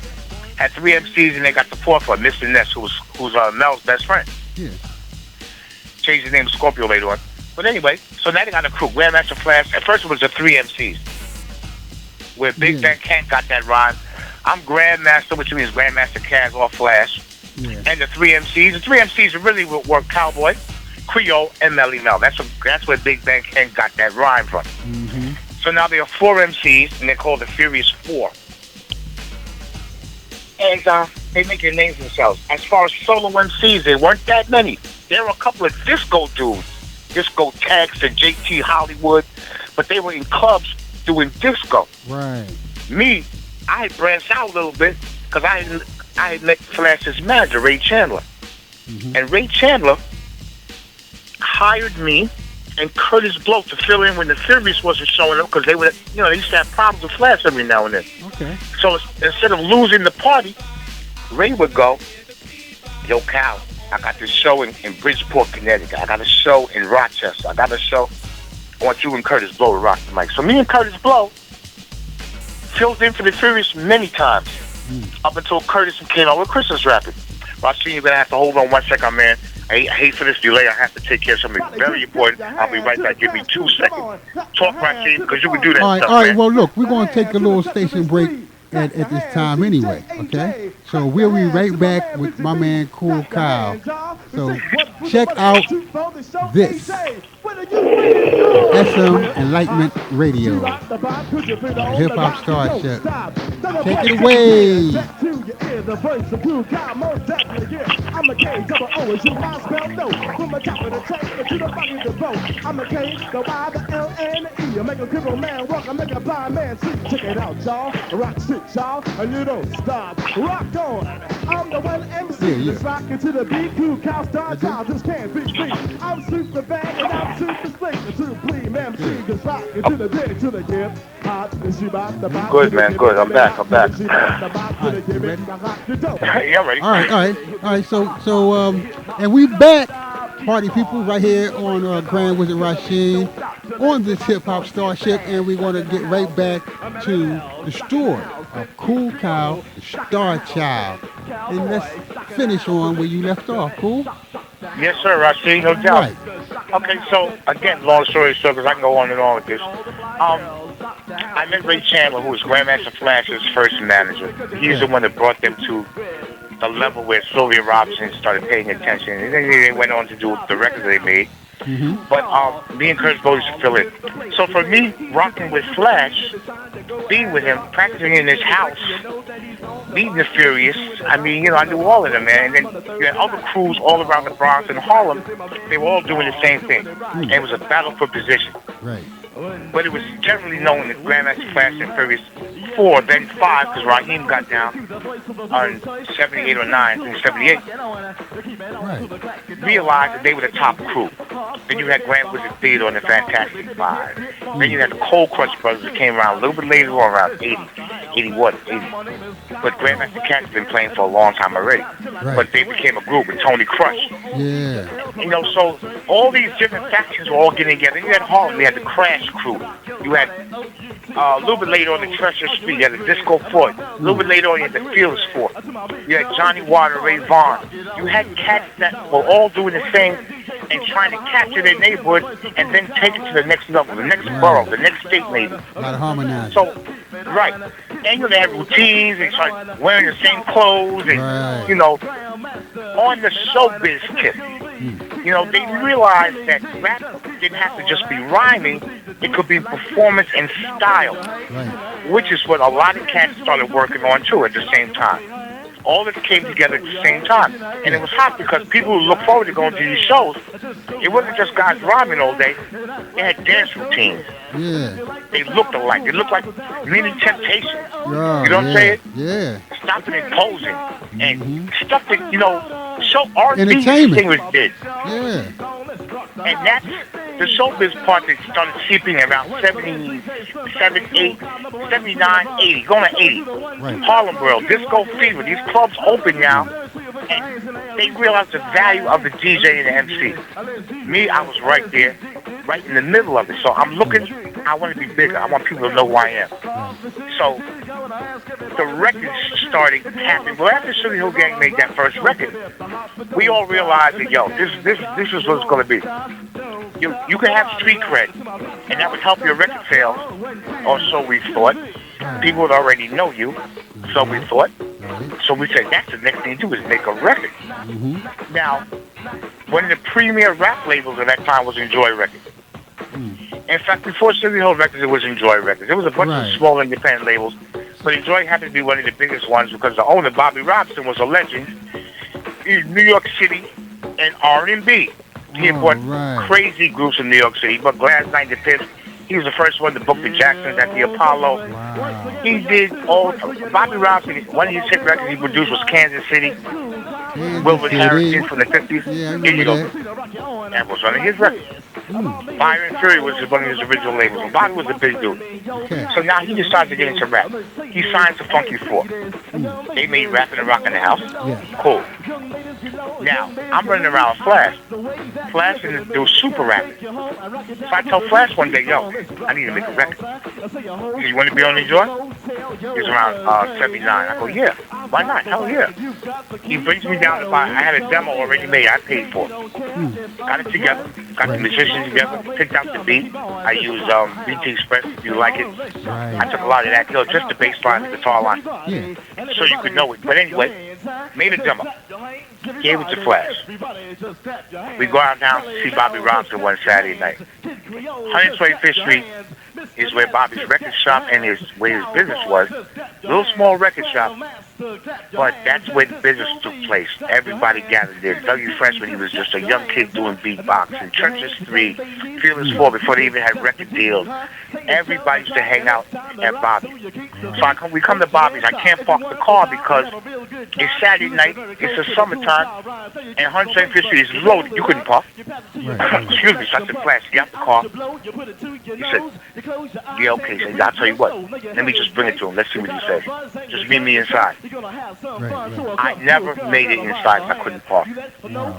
had 3 MCs, and they got the fourth one, Mr. Ness, who's Mel's best friend. Yeah. Changed his name to Scorpio later on. But anyway, so now they got a crew. Grandmaster Flash. At first it was the 3 MCs. Where Big Bang Kent got that rhyme. I'm Grandmaster, which means Grandmaster Kaz or Flash. Yeah. And the 3 MCs. The 3 MCs really were Cowboy, Creole, and Melly Mel. That's where Big Bang Kent got that rhyme from. Mm-hmm. So now there are 4 MCs, and they're called the Furious 4. And they make their names themselves. As far as solo MCs, there weren't that many. There were a couple of disco dudes, Disco Tax and JT Hollywood, but they were in clubs doing disco. Right. Me, I had branched out a little bit because I had met Flash's manager, Ray Chandler. Mm-hmm. And Ray Chandler hired me and Curtis Blow to fill in when the Furious wasn't showing up because they used to have problems with Flash every now and then. Okay. So instead of losing the party, Ray would go, yo, Cal, I got this show in Bridgeport, Connecticut. I got a show in Rochester. I got a show. I want you and Curtis Blow to rock the mic. So me and Curtis Blow filled in for the Furious many times up until Curtis came out with Christmas rapping. Rasheen, you're going to have to hold on 1 second, man. I hate for this delay. I have to take care of something very important. I'll be right back. Give me 2 seconds. Talk, Rasheen, because you can do that All right, stuff, all right. man. Well, look, we're going to take a little station break at this time anyway, okay? So we'll be right back with my man Kool Kyle. So check out this SM Enlightenment Radio, Hip Hop Starship. Take it away. The voice of Kool Kyle, most definitely, yeah. I'm a K, double O, as you might spell no. From the top of the train to the bottom of the boat. I'm a K, go by the L and the E. I make a crippled man walk, I make a blind man see. Check it out, y'all. Rock shit, y'all, and you don't stop. Rock on. I'm the one MC that's rocking to the beat. Kool Kyle, Star Child, just can't be beat. I'm super bad and I'm super slick. The supreme MC that's rocking to the dig, to the give. Good, man, good. I'm back. Yeah, I'm ready. All right. So, and we back, party people, right here on Grand Wizard Rasheen on this Hip Hop Starship, and we're going to get right back to the story of Kool Kyle, the Star Child, and let's finish on where you left off. Cool? Yes, sir, Rasheen, no doubt. Right. Okay, so again, long story short, because I can go on and on with this. I met Ray Chandler, who was Grandmaster Flash's first manager. He's the one that brought them to the level where Sylvia Robinson started paying attention. And then they went on to do the records they made. Mm-hmm. But me and Curtis Blow used to fill in. So for me, rocking with Flash, being with him, practicing in his house, meeting the Furious, I mean, I knew all of them, man. And then you had other crews all around the Bronx and Harlem. They were all doing the same thing. And it was a battle for position. Right. But it was generally known that Grandmaster Flash and Furious 4, then 5, because Raheem got down on 78 or 9, I think 78, Right. realized that they were the top crew. Then you had Grand Wizard Theater and the Fantastic Five. Then you had the Cold Crush Brothers that came around a little bit later on, around 80. 81, 80. But Grandmaster Cats has been playing for a long time already. Right. But they became a group with Tony Crush. Yeah. You know, so all these different factions were all getting together. You had Harlem, you had the Crash Crew. You had a little bit later on the Treasure Street, you had the Disco Fort. A little bit later on, you had the Fearless Fort. You had Johnny Water, Ray Vaughn. You had cats that were all doing the same and trying to capture their neighborhood and then take it to the next level, the next borough, the next state maybe. A lot of harmonizing. So, right. And you know, they had routines, they started wearing the same clothes and, Right. you know, on the showbiz tip. You know, they realized that rap didn't have to just be rhyming, it could be performance and style, Right. which is what a lot of cats started working on too at the same time. All this came together at the same time. And it was hot because people who look forward to going to these shows, it wasn't just guys rhyming all day, they had dance routines. Yeah. They looked alike. They looked like mini Temptations. Yeah. You know what I'm saying? Yeah. Stopping and posing. And stuff that, you know, show R&B Entertainment. singers did. Yeah. And that's the showbiz part that started seeping around 77, 8, 79, 80, going to 80. Right. Harlem World, Disco Fever, these clubs open now, and they realized the value of the DJ and the MC. Me, I was right there, right in the middle of it. So I'm looking, I want to be bigger. I want people to know who I am. So the records started happening. Well, after Sugar Hill Gang made that first record, we all realized that, yo, this is what it's going to be. You can have street cred, and that would help your record sales, or so we thought. People would already know you, so we thought. So we said, that's the next thing to do is make a record. Now, one of the premier rap labels at that time was Enjoy Records. In fact, before Sugar Hill Records, it was Enjoy Records. There was a bunch of small independent labels, but Enjoy happened to be one of the biggest ones because the owner, Bobby Robson, was a legend in New York City and R&B. He had brought crazy groups in New York City. He brought Glass Knight the Pips. He was the first one to book the Jacksons at the Apollo. Wow. He did all. Bobby Robson, one of his hit records he produced was Kansas City. Wilbur Harrison from the 50s. Yeah, I remember that. That was one of his records. Fire and Fury was one of his original labels. And Bobby was a big dude. Okay. So now he decided to get into rap. He signed to Funky Four. They made Rapping and Rock in the House. Yeah. Cool. Now, I'm running around Flash. Flash is do super rapping. So I tell Flash one day, yo, I need to make a record. He said, you want to be on Enjoy? He was around 79. I go, yeah. Why not? Hell yeah. He brings me down to buy. I had a demo already made. I paid for it. Got it together. Got the musicians together. Picked out the beat. I used BT Express, if you like it. I took a lot of that. You know, just the bass line, the guitar line. Yeah. So you could know it. But anyway, made a demo. Gave it to Flash. We go out down to see Bobby Robson one Saturday night. 125th Street is where Bobby's record shop and where his business was. Little small record shop, but that's where the business took place. Everybody gathered there. Dougie Fresh, when he was just a young kid doing beatboxing. Churches 3, Fearless 4, before they even had record deals. Everybody used to hang out at Bobby's. So we come to Bobby's. I can't park the car because it's Saturday night, it's the summertime, and 125th Street is loaded. You couldn't park. Excuse me, so I said, Flash, get out the car. He said, yeah, okay. So I'll tell you what. Let me just bring it to him. Let's see what he says. Just meet me inside. I never made it inside. I couldn't park.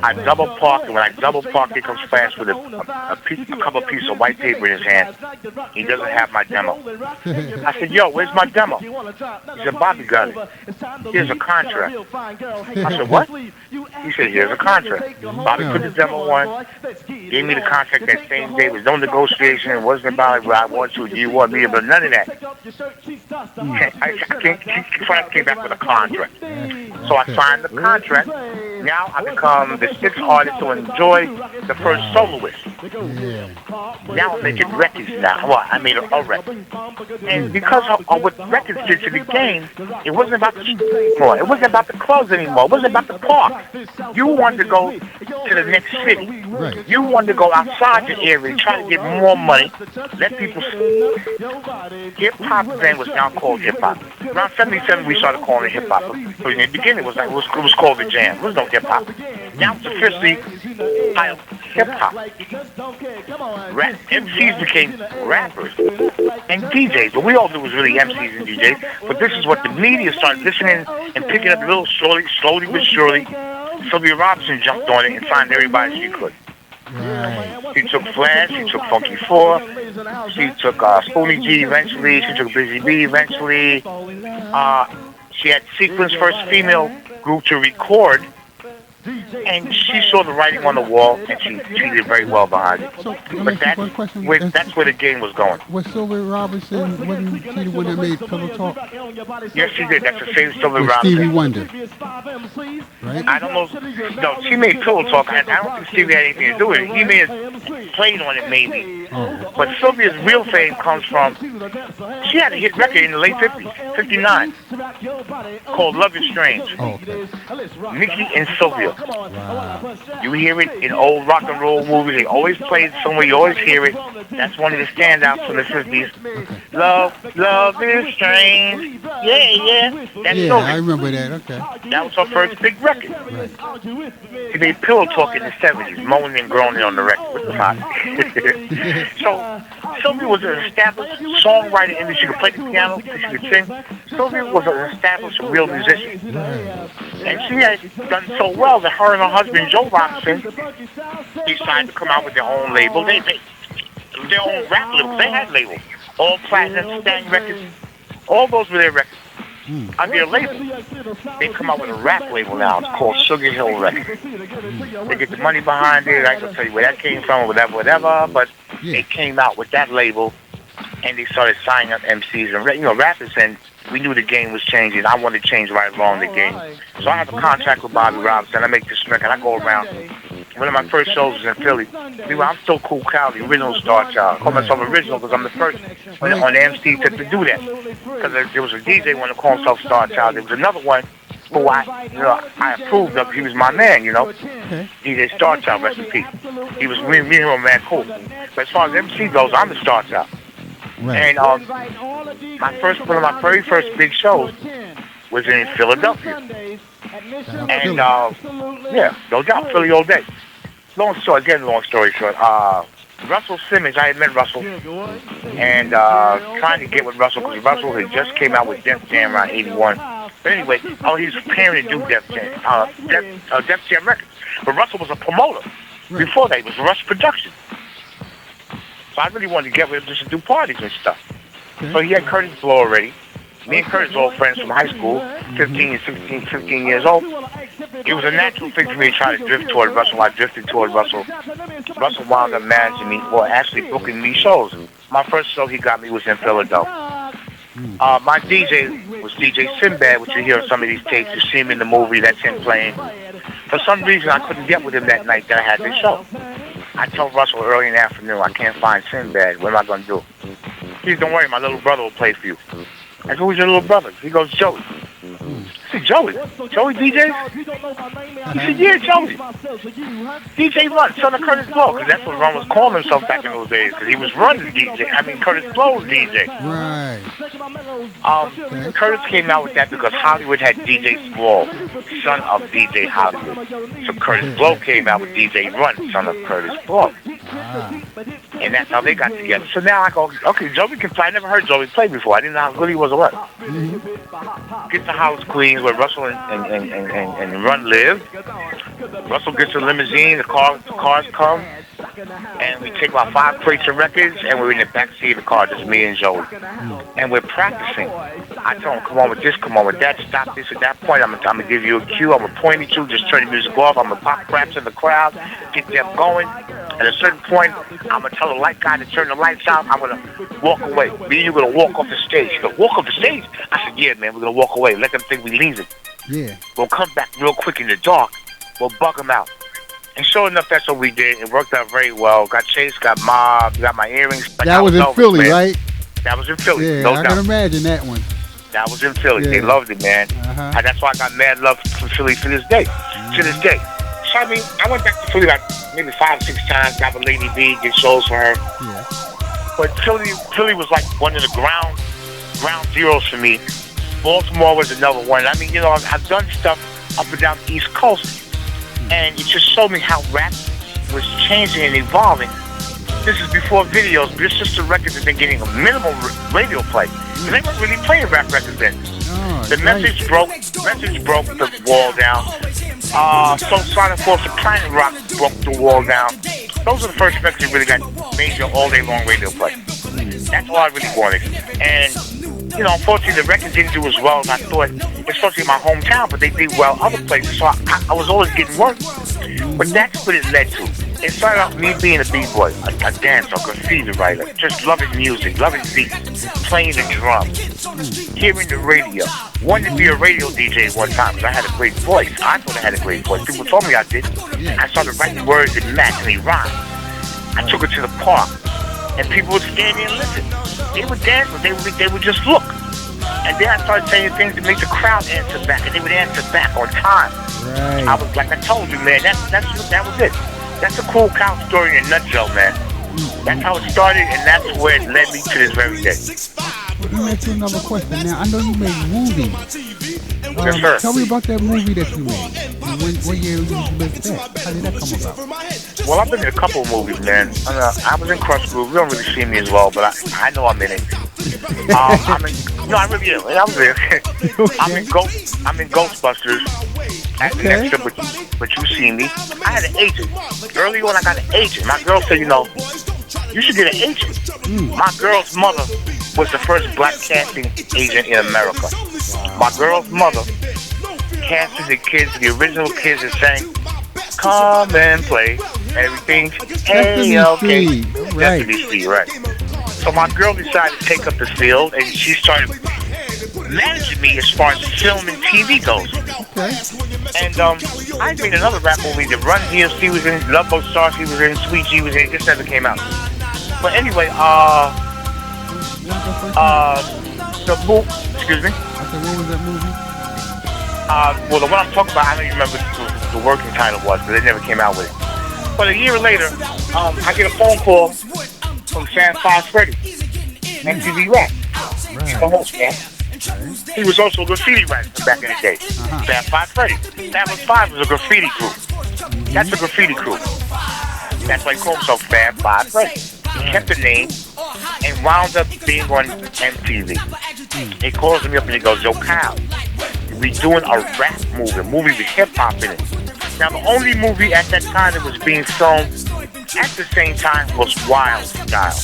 I double parked, and when I double parked, here comes Flash with a couple pieces of white paper in his hand. He doesn't have my demo. I said, yo, where's my demo? He said, Bobby got it. Here's a contract. I said, what? He said, here's a contract. Bobby put the demo on, gave me the contract that same day. There was no negotiation. It wasn't about what I want to, do you want me to, but none of that. I came back with a contract. So I signed the contract. Now I become the 6th artist to enjoy the first soloist. Now I'm making records now. Well, I made a record. And because of what records did to the game, it wasn't about the street anymore. It wasn't about the clubs anymore. It wasn't about the park. You wanted to go to the next city. You wanted to go outside your area, try to get more money, let people see. Hip-hop then was now called hip-hop. Around 77, we started calling it hip-hop. But in the beginning, it was called the jam. There was no hip-hop. That was officially hip hop. MCs became rappers and DJs, but we all knew it was really MCs and DJs. But this is what the media started listening and picking up a little slowly but surely. Sylvia Robinson jumped on it and signed everybody she could. Right. She took Flash, she took Funky Four, she took Spoonie G eventually, she took Busy B eventually. She had Sequence first female group to record, and she saw the writing on the wall, and she did very well behind it. So, But that's where the game was going. Was Sylvia Robinson, wasn't she the one that made Pillow Talk? Yes, she did. That's the same Sylvia With Robinson. Stevie Wonder. Right? I don't know. No, she made Pillow Talk. I don't think Stevie had anything to do with it. He may have played on it, maybe. Oh. But Sylvia's real fame comes from, she had a hit record in the late 50s, 59, called Love Is Strange. Oh, okay. Nikki and Sylvia. Wow. You hear it in old rock and roll movies. They always play it somewhere. You always hear it. That's one of the standouts from the 50s. Love is strange. Yeah. That's Yeah, Sylvia. I remember that. Okay. That was her first big record. Right. She made Pillow Talk in the 70s, moaning and groaning on the record, which was hot. So, Sylvia was an established songwriter in the she could play the piano, she could sing. Sylvia was an established real musician. Right. And she had done so well that her and her husband, Joe Robinson, decided to come out with their own label. Their own rap label. They had labels. All Platinum, Stand Records. All those were their records. On their label. They come out with a rap label now. It's called Sugar Hill Records. They get the money behind it. I can tell you where that came from, whatever. But they came out with that label, and they started signing up MCs and rappers. And we knew the game was changing. I wanted to change right along the game. So I have a contract with Bobby Robinson. I make this record. I go around. One of my first shows was in Philly. I'm still Kool, the original Star Child. I call myself original because I'm the first on the MC to do that. Because there was a DJ wanted to call himself Star Child. There was another one who I approved of. He was my man, DJ Star Child, rest in peace. He was me and him were man cool. But as far as MC goes, I'm the Star Child. Right. And one of my very first big shows was in Philadelphia. And no doubt, Philly all day. Long story short, Russell Simmons, I had met Russell, and trying to get with Russell, because Russell had just came out with Def Jam around 81. But anyway, he was preparing to do Def Jam records. But Russell was a promoter. Before that, he was Rush Production. So I really wanted to get with him just to do parties and stuff. So he had Curtis Blow already. Me and Curtis were all friends from high school, 15 years old. It was a natural thing for me to try to drift toward Russell. I drifted toward Russell. Russell wound up managing me, or actually booking me shows. My first show he got me was in Philadelphia. My DJ was DJ Sinbad, which you hear on some of these tapes. You see him in the movie, that's him playing. For some reason, I couldn't get with him that night that I had this show. I told Russell early in the afternoon, I can't find Sinbad. What am I going to do? He said, don't worry, my little brother will play for you. I said, who's your little brother? He goes, Joey. I said, Joey? Joey DJs? He said, yeah, Joey. DJ Run, son of Curtis Blow, because that's what Run was calling himself back in those days, because he was running DJ. I mean, Curtis Blow's DJ. Right. Curtis came out with that because Hollywood had DJ Squall, son of DJ Hollywood. So Curtis Blow came out with DJ Run, son of Curtis Blow. And that's how they got together. So now I go, okay, Joey can play. I never heard Joey play before. I didn't know how good he was or what. Get to House Queens where Russell and Run lived. Russell gets a limousine, the cars come, and we take about 5 crates of records, and we're in the back seat of the car, just me and Joey. And we're practicing. I tell him, come on with this, come on with that, stop this. At that point, I'm going to give you a cue, I'm going to point at you, just turn the music off, I'm going to pop craps in the crowd, get them going. At a certain point, I'm going to tell the light guy to turn the lights out, I'm going to walk away. Me and you going to walk off the stage. He goes, walk off the stage? I said, yeah, man, we're going to walk away. Let them think we leaving. Yeah. We'll come back real quick in the dark. We'll bug them out. And sure enough, that's what we did. It worked out very well. Got chased, got mobbed, got my earrings. That was in Philly, man. Right? That was in Philly. Yeah, no I doubt. can imagine that one. That was in Philly. Yeah. They loved it, man. Uh-huh. And that's why I got mad love for Philly to this day. To this day. So, I mean, I went back to Philly like maybe 5 or 6 times, got with Lady B, did shows for her. Yeah. But Philly was like one of the ground zeros for me. Baltimore was another one. I mean, I've done stuff up and down the East Coast. And it just showed me how rap was changing and evolving. This is before videos. This is just the records have been getting a minimal radio play. They weren't really playing rap records then. The message broke the wall down. So Sonic Force and Planet Rock broke the wall down. Those are the first records that really got major all day long radio play. That's all I really wanted. And unfortunately, the records didn't do as well as I thought, especially in my hometown, but they did well other places, so I was always getting work. But that's what it led to. It started out me being a b-boy, a dancer, a graffiti writer, just loving music, loving beats, playing the drums, hearing the radio. Wanted to be a radio DJ one time because I had a great voice. I thought I had a great voice. People told me I did. I started writing words that matched and they rhymed. I took it to the park, and people would stand there and listen. They would dance, but they would just look. And then I started saying things to make the crowd answer back, and they would answer back on time. Right. I was like, I told you, man, that was it. That's a cool cow story in a nutshell, man. That's how it started, and that's where it led me to this very day. Let me ask you another question. Now, I know you made movies. Yes, sir. Tell me about that movie that you made. What year did you make that? How did that come about? Well, I've been in a couple of movies, man. I was in Crush Groove. You don't really see me as well, but I know I'm in it. I really am. I was there. I'm in Ghostbusters. Next to but you see me. I had an agent. Early on, I got an agent. My girl said, you should get an agent. My girl's mother was the first black casting agent in America. My girl's mother casted the kids, the original kids that sang "Come and Play," everything's A-OK. Right. Right. So my girl decided to take up the field, and she started managing me as far as film and TV goes. Okay. And I made another rap movie. The Run DMC was in, Love Boat Starship was in, Sweet G was in. It just never came out. But anyway, the movie. Excuse me. I said, what was that movie? Well, the one I'm talking about, I don't even remember what the working title was, but they never came out with it. But a year later, I get a phone call from Sam 5 Freddy, MTV Rap. He's the host, man. He was also a graffiti writer back in the day. Sam 5 Freddy. Sam 5 was a graffiti crew. That's a graffiti crew. That's why he called himself Sam 5 Freddy. He kept the name and wound up being on MTV. He calls me up and he goes, "Yo, Kyle, we doing a rap movie with hip-hop in it." Now, the only movie at that time that was being filmed at the same time was Wild Style.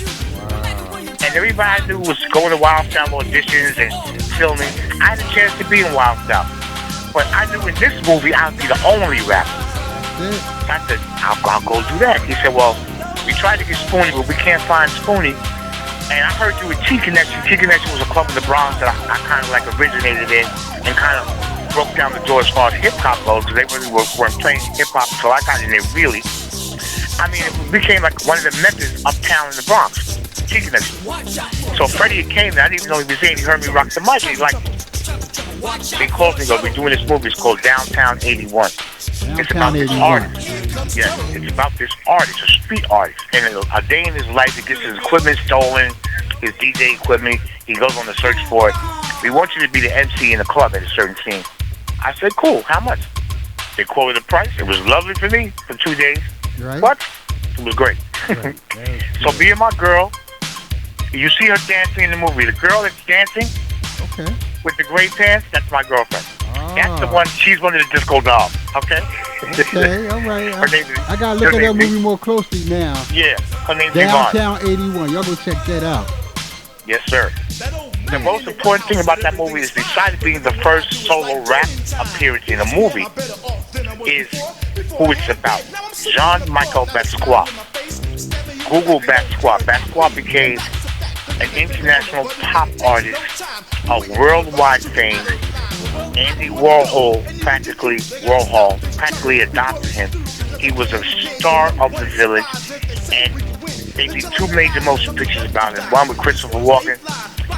And everybody I knew was going to Wild Style auditions and filming. I had a chance to be in Wild Style. But I knew in this movie I would be the only rapper. I said, I'll go do that. He said, well, we tried to get Spoonie, but we can't find Spoonie. And I heard you with T-Connection. T-Connection was a club in the Bronx that I kind of like originated in and kind of broke down the door as far as hip-hop goes, because they really weren't playing hip-hop until I got in there, really. I mean, it became like one of the methods uptown in the Bronx. T-Connection. So Freddie came there. I didn't even know he was there. He heard me rock the mic. He's like, they called me and go, we're doing this movie. It's called Downtown 81. It's about this artist. Yeah, it's about this artist, a street artist. And a day in his life, he gets his equipment stolen, his DJ equipment. He goes on the search for it. We want you to be the MC in the club at a certain scene. I said, cool, how much? They quoted the price. It was lovely for me for 2 days. Right. But it was great. Right. So being my girl, you see her dancing in the movie. The girl that's dancing with the gray pants, that's my girlfriend. That's the one. She's one of the disco dolls. Okay. Okay. All right. Her name is, I gotta look at that movie more closely now. Yeah. Her name's Downtown 81. Y'all go check that out. Yes, sir. The most important thing about that movie is, besides being the first solo rap appearance in a movie, is who it's about. Jean-Michel Basquiat. Google Basquiat. Basquiat became an international pop artist of worldwide fame. Andy Warhol practically adopted him. He was a star of the village, and they did 2 major motion pictures about him. One with Christopher Walken.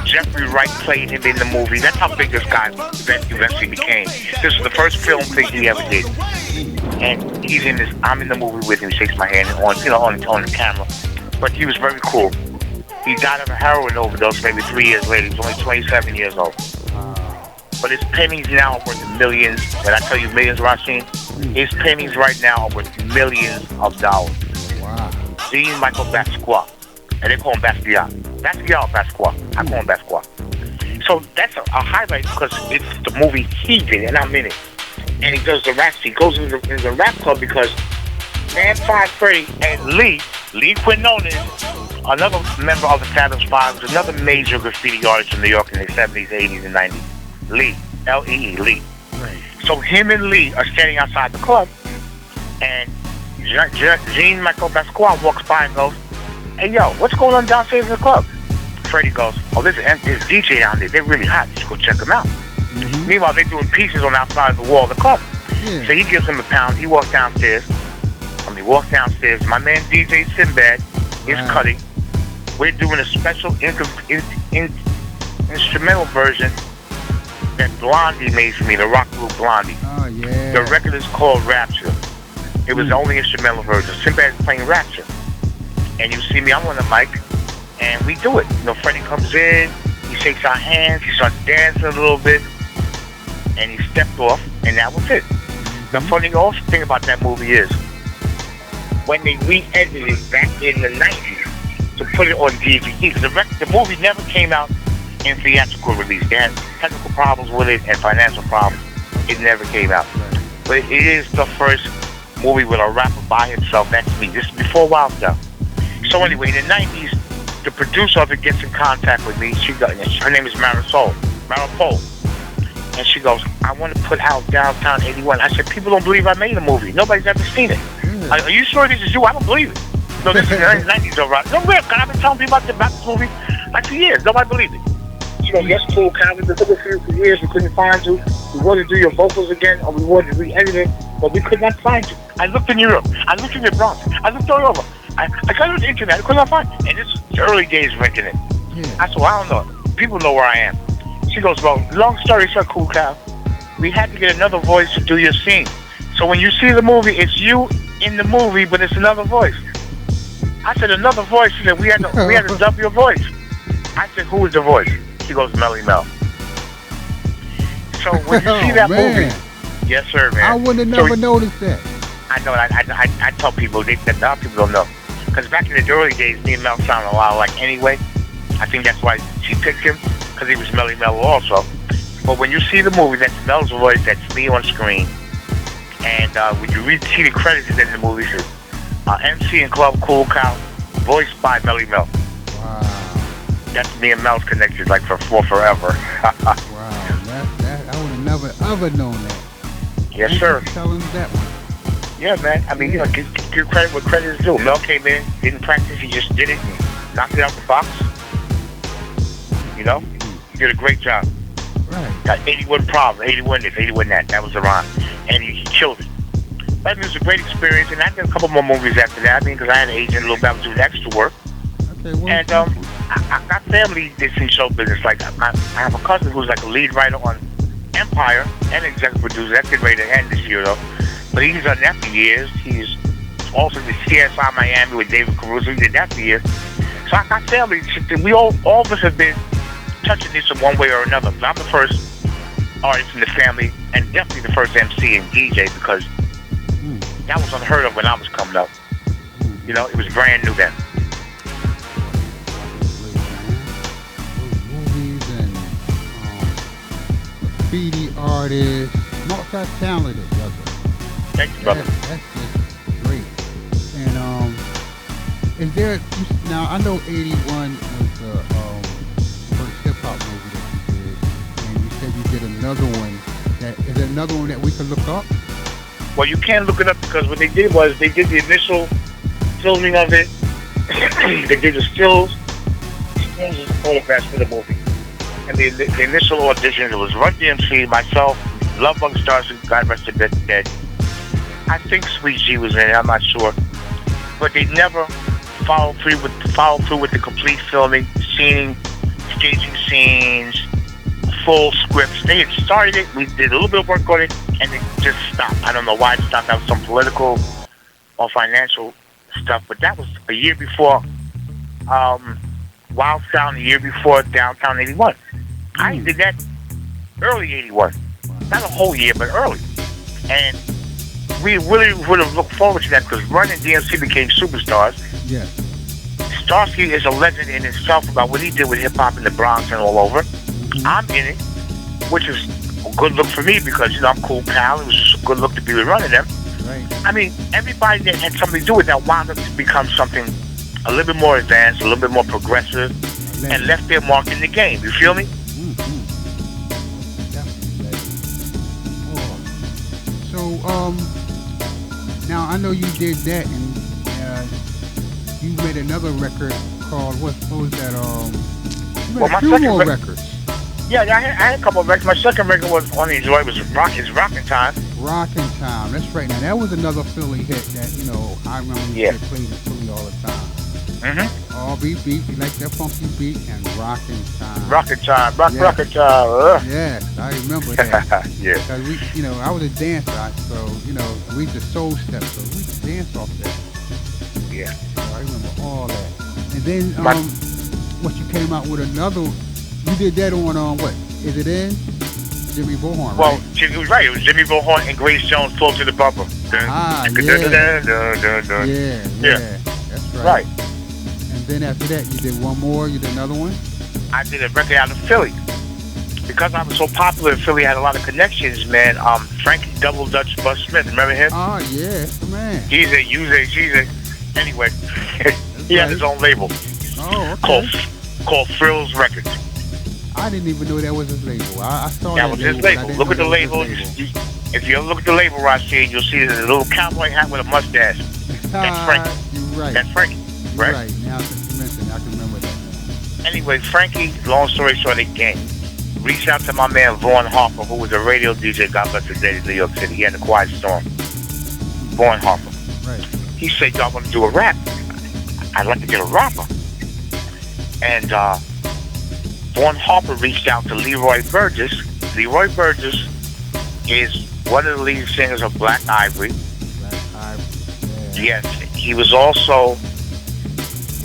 Jeffrey Wright played him in the movie. That's how big this guy eventually became. This was the first film thing he ever did. And he's in this. I'm in the movie with him. He shakes my hand on the camera. But he was very cool. He died of a heroin overdose maybe 3 years later. He was only 27 years old. But his paintings now are worth millions. And I tell you, millions, Rasheen. His paintings right now are worth millions of dollars. Wow. Jean Michael Basquiat. And they call him Basquiat. Basquiat or Basquiat. I call him Basquiat. So that's a highlight because it's the movie he did and I'm in it. And he does the rap. He goes in the rap club because Man 5 Freddy and Lee Quinones, another member of the Fabulous Five, was another major graffiti artist in New York in the 70s, 80s, and 90s. Lee. L-E-E, Lee. Right. So him and Lee are standing outside the club, and Jean Michael Basquiat walks by and goes, "Hey, yo, what's going on downstairs in the club?" Freddie goes, "Oh, there's DJ down there. They're really hot. You should go check them out." Mm-hmm. Meanwhile, they're doing pieces on the outside of the wall of the club. Yeah. So he gives him a pound. He walks downstairs. My man DJ Sinbad is cutting. We're doing a special instrumental version that Blondie made for me, the rock group Blondie. Oh, yeah. The record is called Rapture. It was the only instrumental version. Sinbad is playing Rapture. And you see me, I'm on the mic, and we do it. You know, Freddie comes in, he shakes our hands, he starts dancing a little bit, and he stepped off, and that was it. The funny also thing about that movie is, when they re-edited it back in the 90s to put it on DVD, because the movie never came out in theatrical release. They had technical problems with it and financial problems. It never came out. But it is the first movie with a rapper by himself. That's me. This is before Wild Style. So anyway, in the 90s, the producer of it gets in contact with me. Her name is Marisol. And she goes, "I want to put out Downtown 81. I said, "People don't believe I made a movie. Nobody's ever seen it." Are you sure this is you? I don't believe it. No, this is the 90s, all right. No, real, because I've been telling people about this movie like for years. Nobody believed it. You know, yes, cool, Cal. We've been looking for you for years. We couldn't find you. We wanted to do your vocals again, or we wanted to re-edit it, but we could not find you. I looked in Europe. I looked in the Bronx. I looked all over. I got on the internet. I could not find you. And this is the early days of internet. Yeah. I said, "Well, I don't know. People know where I am." She goes, "Well, long story short, cool, Cal. We had to get another voice to do your scene. So when you see the movie, it's you in the movie, but it's another voice." I said, "Another voice?" She said, we had to dub your voice." I said, "Who is the voice?" She goes, "Melly Mel." So when you see that movie, yes, sir, man. I would have never noticed that. I know. I tell people that a lot of people don't know, because back in the early days, me and Mel sounded a lot alike anyway. I think that's why she picked him, because he was Melly Mel also. But when you see the movie, that's Mel's voice, that's me on screen. And when you see the credits in the movie, it's MC and Club Cool Cow, voiced by Melly Mel. Wow. That's me and Mel's connected like for forever. Wow. I would have never ever known that. Yes, sir. Tell him that one. Yeah, man. I mean, you know, give credit where credit is due. Mel came in, didn't practice, he just did it and knocked it out the box. You know? He did a great job. Right. Got 81 problems, 81 this, 81 that. That was the rhyme. And he killed it. But it was a great experience, and I did a couple more movies after that. I mean, because I had an agent a little bit, I was doing extra work. Okay, well, and I got family that's in show business. Like, I have a cousin who's like a lead writer on Empire and executive producer. That's getting ready to end this year, though. But he's done that for years. He's also the CSI Miami with David Caruso. He did that for years. So I got family. We all of us have been touching this in one way or another. But I'm the first artist in the family, and definitely the first MC and DJ, because that was unheard of when I was coming up. You know, it was brand new then. Those movies and graffiti artists, multi-talented, brother. Thank you, brother. That's just great. And is there now? I know 81 was the first hip hop movie that you did, and you said you did another one. Is there another one that we can look up? Well, you can't look it up because what they did was they did the initial filming of it. They did the stills and photographs for the movie. And the initial auditions, it was Run DMC, myself, Love Bug Starship, God rest his dead. I think Sweet G was in it, I'm not sure. But they never followed through with the complete filming, staging scenes, full scripts. They had started it, we did a little bit of work on it, and it just stopped. I don't know why it stopped. That was some political or financial stuff, but that was a year before Wild Sound, a year before Downtown 81. I did that early 81. Not a whole year, but early. And we really would have looked forward to that because Run and DMC became superstars. Yeah. Starsky is a legend in itself about what he did with hip hop in the Bronx and all over. Mm-hmm. I'm in it, which is a good look for me because I'm Cool Pal. It was just a good look to be with Run and them. Right. I mean, everybody that had something to do with that wound up to become something a little bit more advanced, a little bit more progressive, and left their mark in the game. You feel me? Mm-hmm. Definitely. Oh. So, now I know you did that, and you made another record called what was that? You made a few more records. Yeah, I had a couple of records. My second record was on the Enjoy was Rockin' Time. Rockin' Time. That's right. Now that was another Philly hit that I remember you played in Philly all the time. Mm-hmm. All beat. You like that funky beat and Rockin' Time. Rockin' Time. Rockin' Time. Yes, I remember that. Yeah. Because we, I was a dancer, so we used to soul step, so we used to dance off that. Yeah. So I remember all that. And then what you came out with another. You did that on what? Is it in? Jimmy Bullhorn, right? Well, it was right. It was Jimmy Bullhorn and Grace Jones Flow to the Bumper. Yeah. Yeah. That's right. Right. And then after that, you did one more. You did another one. I did a record out of Philly. Because I was so popular in Philly, I had a lot of connections, man. Frankie Double Dutch Buzz Smith, remember him? Oh, yeah, that's the man. He's a. Anyway, he had his own label. Oh, okay. Called Frills Records. I didn't even know that was his label. I saw that was his label. Look at the label. If you ever look at the label, Rashid, you'll see there's a little cowboy hat with a mustache. That's Frankie. You're right. That's Frankie. Right? Right. Now, since you mentioned it, I can remember that. Anyway, Frankie, long story short, again, reached out to my man Vaughn Harper, who was a radio DJ, God bless his day, in New York City. He had a Quiet Storm. Vaughn Harper. Right. He said, y'all want to do a rap? I'd like to get a rapper. And Vaughn Harper reached out to Leroy Burgess. Leroy Burgess is one of the lead singers of Black Ivory. Black Ivory. Yeah. Yes, he was also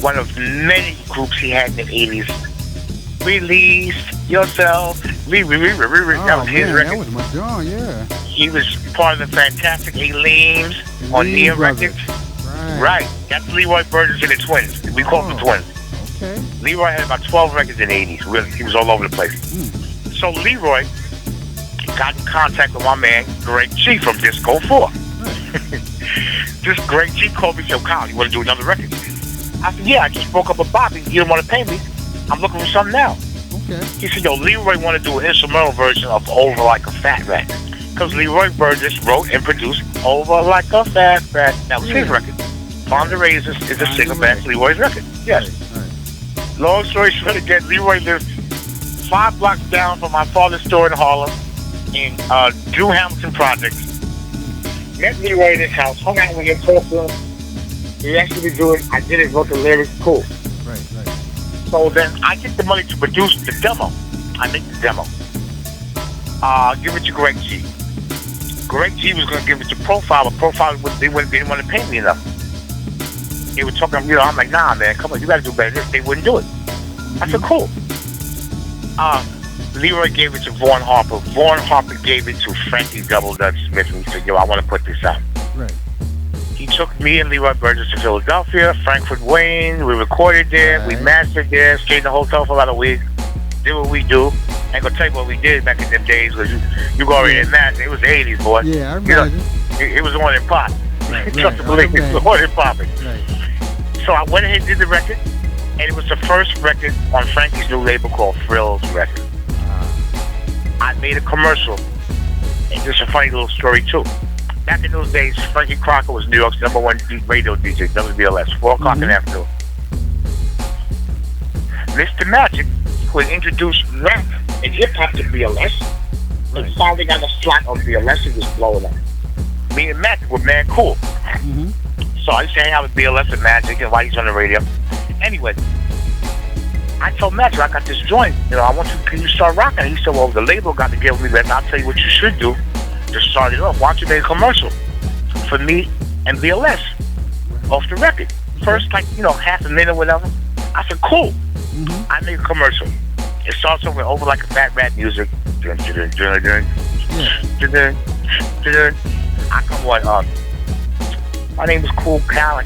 one of many groups he had in the 80s. Release Yourself. That was his record. That was my John, yeah. He was part of the Fantastic Aileens on Nia Records. Right. That's Leroy Burgess and the Twins. We call them the Twins. Okay. Leroy had about 12 records in the 80s. Really, he was all over the place. So Leroy got in contact with my man, Greg G from Disco 4. This Greg G called me and said, Kyle, you want to do another record? I said, yeah, I just broke up with Bobby. You don't want to pay me. I'm looking for something now. Okay. He said, yo, Leroy want to do an instrumental version of Over Like a Fat Rat. Because Leroy Burgess wrote and produced Over Like a Fat Rat. That was his record. On the Razors is a single back Leroy's record. Yes. Right. Long story short, again, Leroy lived 5 blocks down from my father's store in Harlem in Drew Hamilton Projects. Met Leroy in his house, hung out with him, talked to him. He asked me to do it. I did it, wrote the lyrics, cool. Right. So then I get the money to produce the demo. I make the demo. Give it to Greg G. Greg G was going to give it to Profile, but Profile didn't want to pay me enough. They were talking, I'm like, nah, man, come on, you got to do better than this. They wouldn't do it. I said, cool. Leroy gave it to Vaughn Harper. Vaughn Harper gave it to Frankie Double Dutch Smith, and he said, yo, I want to put this out. Right. He took me and Leroy Burgess to Philadelphia, Frankfurt, Wayne. We recorded there. We mastered there. Stayed in the hotel for about a week. Did what we do. I ain't gonna tell you what we did back in them days, because you go already in that. It was the 80s, boy. Yeah, I remember. It was on and pop. Right. Trust the belief, it was on and popping. Right. So I went ahead and did the record, and it was the first record on Frankie's new label called Frills Records. I made a commercial, and just a funny little story too. Back in those days, Frankie Crocker was New York's #1 radio DJ, WBLS, 4 o'clock in the afternoon. Mr. Magic, who had introduced rap and hip-hop to BLS, and finally got a slot on BLS and was blowing up. Me and Magic were man cool. So I used to hang out with BLS and Magic and while he's on the radio. Anyway, I told Magic, I got this joint, I want you, can you start rocking? He said, well, the label got together with me, and I'll tell you what you should do to start it off. Why don't you make a commercial for me and BLS off the record? First, half a minute or whatever. I said, cool. I made a commercial. It starts off with Over Like a Fat Rat music. I come on. My name is Kool Cal. My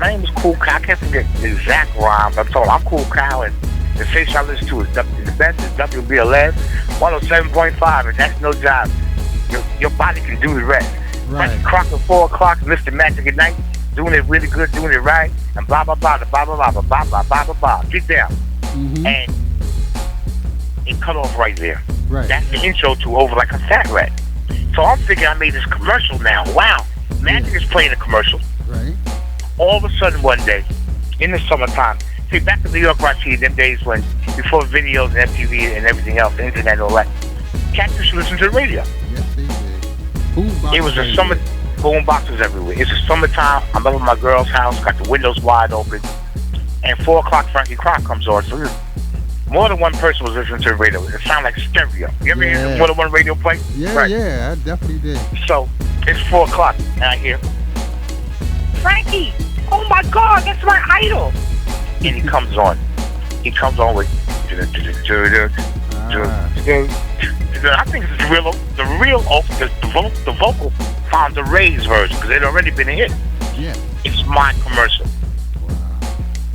name is Kool Cal. I can't forget the exact rhyme, but I'm Kool Cal, and the station I listen to is the best is WBLS 107.5, and that's no job. Your body can do the rest. Right. Frankie Crocker, 4 o'clock, Mr. Magic at Night, doing it really good, doing it right, and blah blah blah, blah blah blah blah blah blah blah blah blah. Get down, and it cut off right there. Right. That's the intro to Over Like a Fat Rat. So I'm thinking I made this commercial now. Wow, Magic is playing a commercial. Right. All of a sudden one day, in the summertime, see back in New York, Rashid, them days when before videos and MTV and everything else, the internet and all that, cats used to listen to the radio. Yes, they did. It was a summer. Boom boxes everywhere. It's a summertime. I'm up at my girl's house, got the windows wide open, and 4 o'clock Frankie Crock comes on. So more than one person was listening to the radio. It sounded like stereo. You ever hear more than one radio play? Yeah, right. Yeah, I definitely did. So it's 4 o'clock, and I hear Frankie. Oh my God, that's my idol. And he comes on. He comes on with. I think it's the vocal found the Ray's version because it had already been a hit. Yeah. It's my commercial. Wow.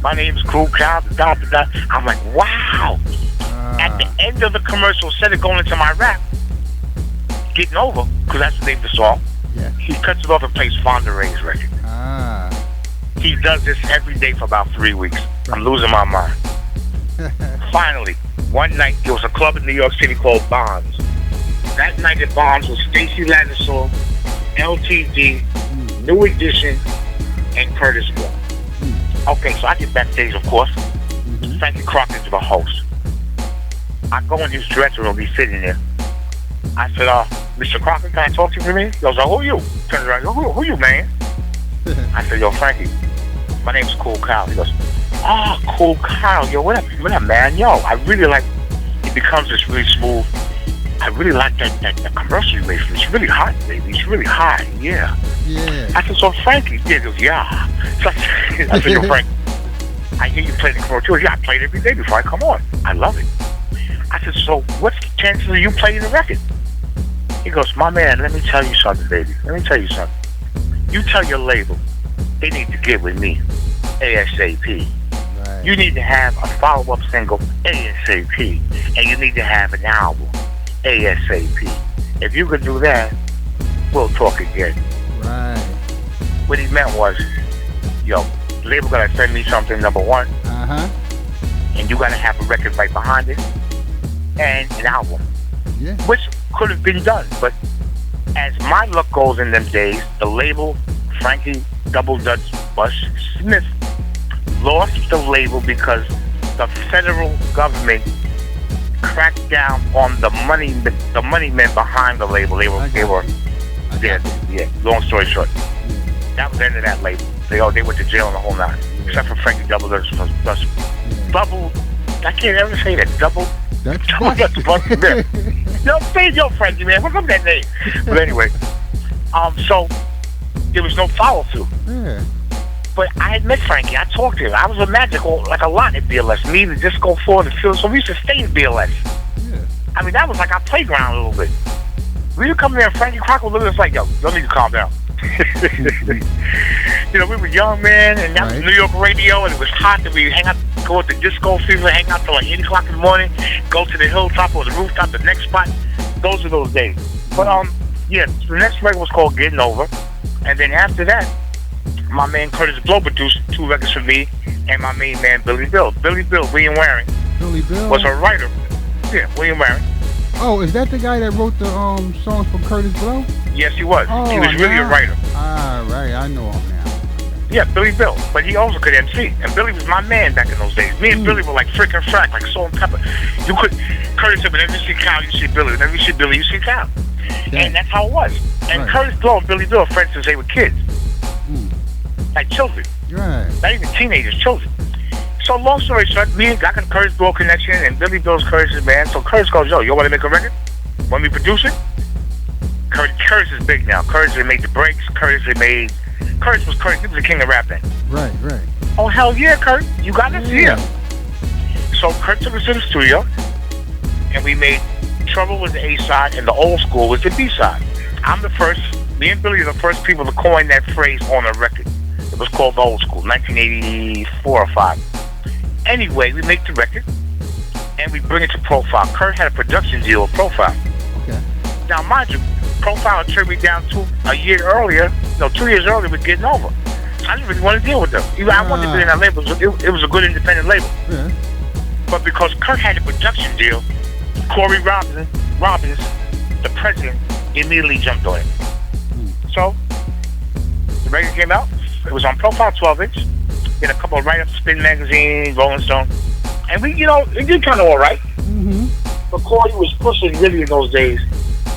My name is Kool Cal. I'm like, wow. At the end of the commercial, instead of going into my rap, Getting Over, because that's the name of the song, he cuts it off and plays Fonda Ray's record. He does this every day for about 3 weeks. I'm losing my mind. Finally, one night, there was a club in New York City called Bonds. That night at Bonds was Stacey Lattisaw, LTD, New Edition, and Curtis Blow. Okay, so I get backstage, of course. Frankie Crocker's the host. I go in his dressing room, he's sitting there. I said, Mr. Crocker, can I talk to you for a minute? He goes, who are you? Turns around, who you, man? I said, yo, Frankie, my name's Kool Cal. He goes, Kool Cal, yo, what up, man? Yo, I really like, he becomes this really smooth. I really like that commercial you made for me. It's really hot, baby. It's really hot, yeah. I said, so Frankie, he goes, yeah. So I said, yo, Frank, I hear you play the commercial. Yeah, I play it every day before I come on. I love it. I said, so what's the chances of you playing the record? He goes, my man, let me tell you something, baby. Let me tell you something. You tell your label, they need to get with me ASAP. Right. You need to have a follow-up single ASAP. And you need to have an album ASAP. If you could do that, we'll talk again. Right. What he meant was, yo, the label gotta send me something, number one. And you gotta have a record right behind it. And an album. Yeah. Which could have been done, but as my luck goes in them days, the label, Frankie Double Dutch Bus Smith, lost the label because the federal government cracked down on the money men behind the label. They were long story short. That was the end of that label. They went to jail and the whole nine. Except for Frankie Double Dutch Bus. I can't ever say that. Double Dutch Bus Smith. Yo, Frankie, man, what's up with that name? But anyway, so there was no follow through. Yeah. But I had met Frankie. I talked to him. I was with Magic like a lot at BLS. Me, the Disco 4, the field. So we used to stay in BLS. Yeah. I mean, that was like our playground a little bit. We would come there and Frankie Crocker would look at us like, yo, you need to calm down. We were young, man, and that was New York radio, and it was hot, and we'd hang out, go at the Disco Fever, hang out till like 8 o'clock in the morning, go to the hilltop or the rooftop, the next spot. Those are those days. But, the next record was called Getting Over, and then after that, my man Curtis Blow produced 2 records for me, and my main man Billy Bill. William Waring, was a writer. Yeah, William Waring. Oh, is that the guy that wrote the songs for Curtis Blow? Yes, he was. He was really a writer. Right, I know him now. Yeah, Billy Bill. But he also could MC. And Billy was my man back in those days. Me and Billy were like frickin' frack, like salt and pepper. Curtis said, whenever you see Cal, you see Billy. Whenever you see Billy, you see Cal. And that's how it was. And Curtis Blow and Billy Bill, for instance, they were kids. Like children. Right. Not even teenagers, children. So long story short, me got the Curtis Blow connection, and Billy Bill's Curtis' man. So Curtis goes, yo, you want to make a record? Want me to produce it? Curtis is big now. Curtis had made the breaks. Curtis was Curtis. He was the king of rap then. Right. Oh, hell yeah, Kurt. You got this? Yeah. So Kurt took us to the studio, and we made Trouble was the A-side, and the Old School was the B-side. I'm the first Me and Billy are the first people to coin that phrase on a record. It was called Old School, 1984 or 5. Anyway, we make the record, and we bring it to Profile. Kurt had a production deal with Profile. Okay. Now, mind you, Profile turned me down a year earlier, 2 years earlier with Getting Over. I didn't really want to deal with them. Even I wanted to be in that label. It was a good independent label. Yeah. But because Kurt had a production deal, Corey Robbins, the president, immediately jumped on it. So, the record came out. It was on Profile 12-inch. Did a couple of write-ups, Spin Magazine, Rolling Stone. And we, it did kind of all right. Mm-hmm. But Corey was pushing, really, in those days,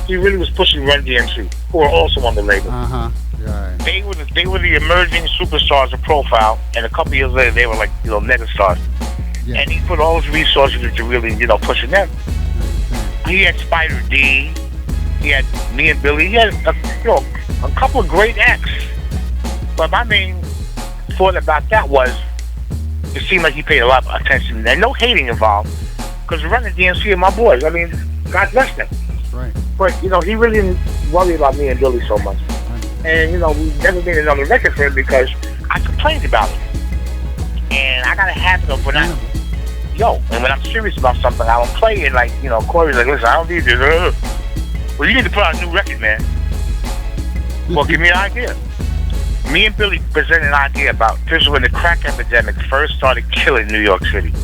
he really was pushing Run DMC, who are also on the label. Uh-huh. Right. They were the emerging superstars of Profile, and a couple years later, they were like, mega stars. Yeah. And he put all his resources into really, pushing them. He had Spider D. He had me and Billy. He had, a couple of great acts. But my main thought about that was, it seemed like he paid a lot of attention. And no hating involved, because Run DMC are my boys. I mean, God bless them. Right. But, he really didn't worry about me and Billy so much. And, we never made another record for him because I complained about it. And I got a habit of when I'm serious about something, I don't play it like, Corey's like, listen, I don't need this. Well, you need to put out a new record, man. Well, give me an idea. Me and Billy presented an idea about, this was when the crack epidemic first started killing New York City.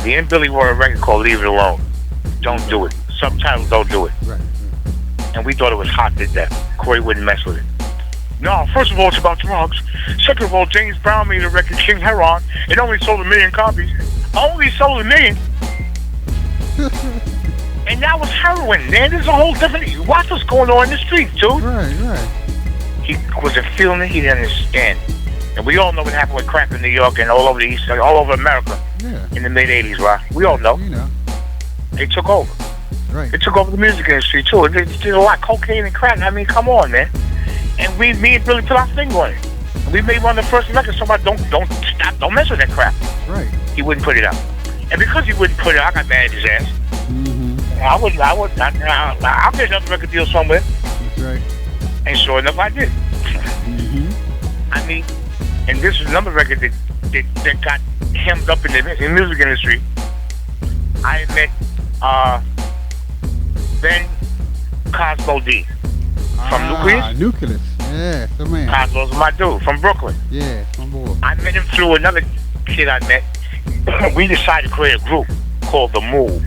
Me and Billy wrote a record called Leave It Alone. Don't do it. Subtitle, Don't Do It. Right. And we thought it was hot to death. Corey wouldn't mess with it. No, first of all, it's about drugs. Second of all, James Brown made a record, King Heron. It only sold 1 million copies. Only sold 1 million. And that was heroin, man. There's a whole different... Watch what's going on in the streets, dude. Right. He wasn't feeling it. He didn't understand. And we all know what happened with crack in New York and all over the East, all over America. Yeah. In the mid-'80s, right? We all know. They took over. Right. It took over the music industry, too. They did a lot of cocaine and crack. I mean, come on, man. And me and Billy put our finger on it. And we made one of the first records. Somebody don't stop, don't mess with that crap. Right. He wouldn't put it out. And because he wouldn't put it out, I got mad at his ass. Mm-hmm. I'll get another record deal somewhere. That's right. And sure enough, I did. Mm-hmm. I mean, and this is another record that got hemmed up in the music industry. I met Ben Cosmo D from Nucleus. Nucleus. Yeah, the man. Cosmo's my dude from Brooklyn. Yeah, my boy. I met him through another kid I met. We decided to create a group called The Move.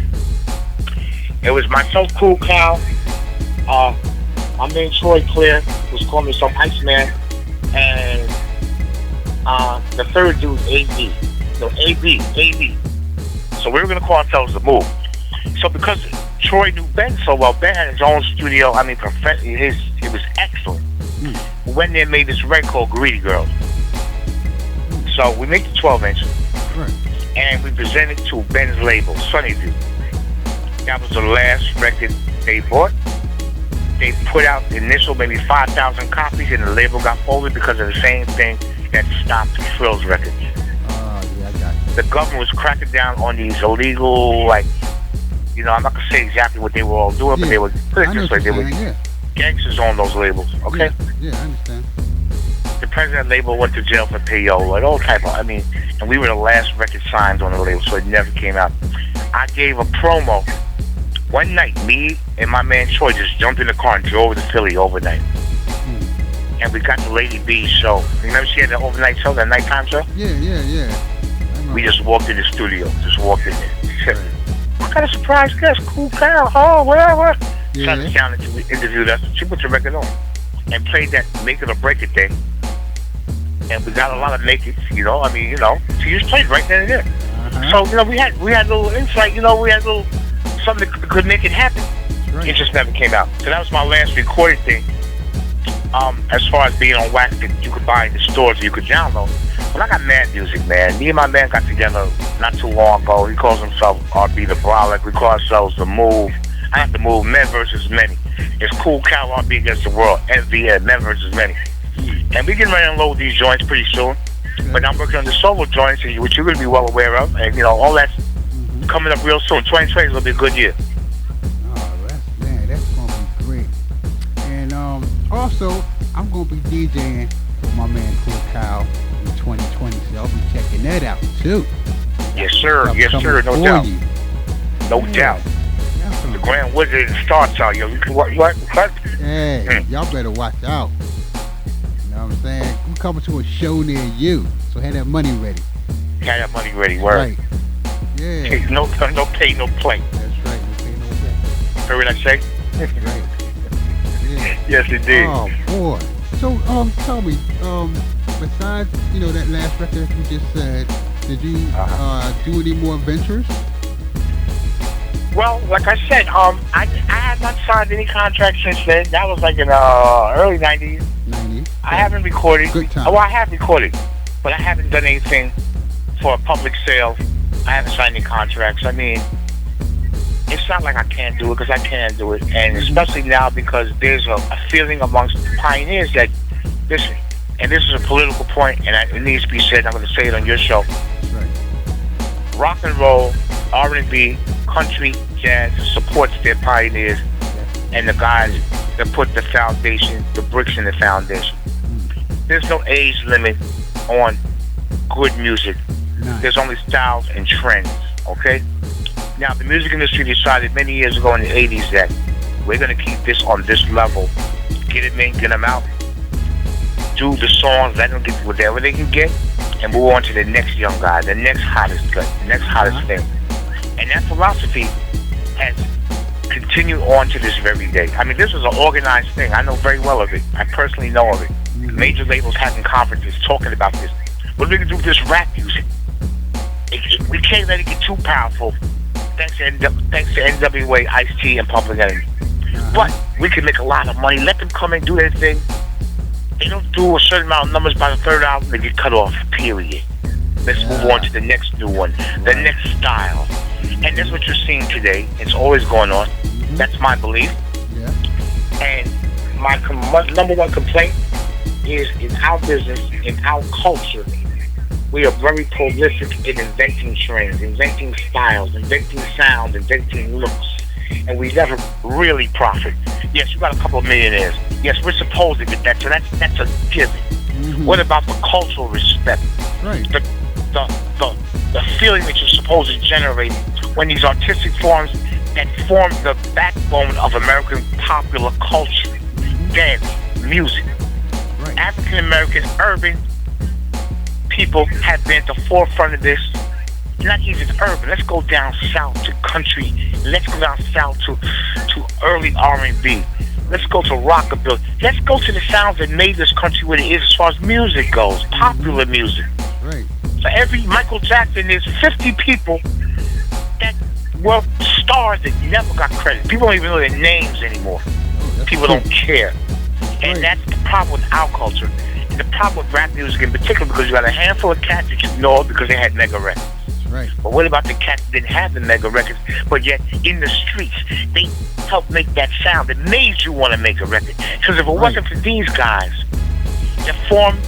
It was myself, Kool, my man Troy Clear was calling me some Iceman, and the third dude, AB. No, AB. So we were going to call ourselves The Move. So because Troy knew Ben so well, Ben had his own studio. I mean, it was excellent. We went there and made this record called Greedy Girls. So we made the 12-inch, Right. and we presented to Ben's label, Sunnyview. That was the last record they bought. They put out the initial maybe 5,000 copies, and the label got folded because of the same thing that stopped Thrill's records. Yeah, I got you. The government was cracking down on these illegal, I'm not going to say exactly what they were all doing, but they were, put it this way, they were gangsters on those labels, okay? Yeah, I understand. The president of the label went to jail for payola and all type of, and we were the last record signed on the label, so it never came out. I gave a promo. One night, me and my man Troy just jumped in the car and drove to Philly overnight. And we got the Lady B's show. Remember she had the overnight show, that nighttime show? Yeah. We just walked in the studio, just walked in there. She said, what kind of surprise guest? Cool cow, oh, whatever. Shut down and interviewed us. She put the record on and played that Make It or Break It thing. And we got a lot of make-its, she just played right then and there. So, we had a little insight, we had a little something that could make it happen. Right. It just never came out. So that was my last recorded thing. As far as being on wax that you could buy in the stores or you could download. Well, I got mad music, man. Me and my man got together not too long ago. He calls himself RB the Brolic. We call ourselves The Move. I have to move Men versus Many. It's Kool Cow RB against the world. MVN, Men versus Many. And we can unload these joints pretty soon. But I'm working on the solo joints, which you're going to be well aware of. And, all that's coming up real soon. 2020 is going to be a good year. Oh, that's going to be great. And also, I'm gonna be DJing for my man Cool Kyle in 2020, so I'll be checking that out too. Yes, sir. Stuff Yes, coming sir. No for doubt. you. No doubt. The Grand Wizard and Star Child, yo. What? Hey, y'all better watch out. You know what I'm saying? I'm coming to a show near you, so have that money ready. Got that money ready, word. Right. Yeah. No pay, no play. That's right. No pay, no pay. Heard what I say? Right. Yeah. Yes, indeed. Oh boy. So tell me, besides that last record that you just said, did you do any more ventures? Well, like I said, I have not signed any contracts since then. That was like in early 90s. 90s. I haven't recorded. Good time. Well, I have recorded, but I haven't done anything for a public sale. I haven't signed any contracts. I mean, it's not like I can't do it, because I can do it. And especially now, because there's a feeling amongst the pioneers that, listen, and this is a political point, and it needs to be said, I'm going to say it on your show. Right. Rock and roll, R&B, country, jazz supports their pioneers and the guys that put the foundation, the bricks in the foundation. There's no age limit on good music. Nice. There's only styles and trends, okay? Now, the music industry decided many years ago in the 80s that we're going to keep this on this level. Get them in, get them out. Do the songs, let them get whatever they can get, and move on to the next young guy, the next hottest gut, the next hottest thing. And that philosophy has continued on to this very day. I mean, this is an organized thing. I know very well of it. I personally know of it. Major labels having conferences talking about this. What are we going to do with this rap music? We can't let it get too powerful. Thanks to NWA, Ice-T, and Public Enemy. But we can make a lot of money. Let them come and do their thing. They don't do a certain amount of numbers by the third album, they get cut off, period. Let's move on to the next new one, the next style. And that's what you're seeing today. It's always going on. That's my belief. Yeah. And my number one complaint is in our business, in our culture, we are very prolific in inventing trends, inventing styles, inventing sounds, inventing looks. And we never really profit. Yes, you got a couple of millionaires. Yes, we're supposed to get that, so that's a given. What about the cultural respect? Right. The feeling that you're supposed to generate when these artistic forms that form the backbone of American popular culture, dance, music. Right. African American urban people have been at the forefront of this. Not even urban. Let's go down south to country. Let's go down south to early R&B. Let's go to rockabilly. Let's go to the sounds that made this country what it is as far as music goes, popular music. Right. For every Michael Jackson, there's 50 people that were stars that never got credit. People don't even know their names anymore. People don't care. And that's the problem with our culture. And the problem with rap music in particular, because you got a handful of cats that you know because they had mega records. Right. But what about the cats that didn't have the mega records, but yet in the streets, they helped make that sound that made you want to make a record? Because if it wasn't for these guys that formed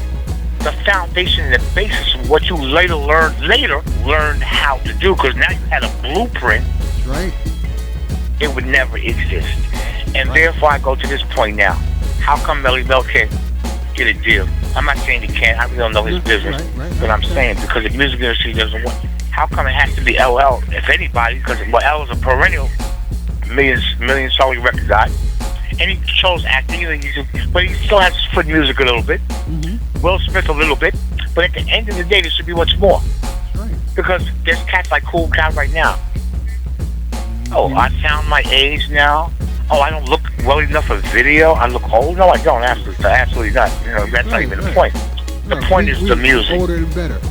the foundation and the basis of what you later learned how to do, because now you had a blueprint, right, it would never exist. And therefore, I go to this point now. How come Melly Mel can't get a deal? I'm not saying he can't. I really don't know his business. But I'm saying because the music industry doesn't want. How come it has to be LL, if anybody? Because L is a perennial million selling record guy. And he chose acting, but he still has his foot in music a little bit. Will Smith a little bit. But at the end of the day, there should be much more. Right. Because there's cats like Kool right now. Oh, I sound my age now. Oh, I don't look well enough for video. I look old. No, I don't. Absolutely not. That's not even the point. The point is the music. Older and better.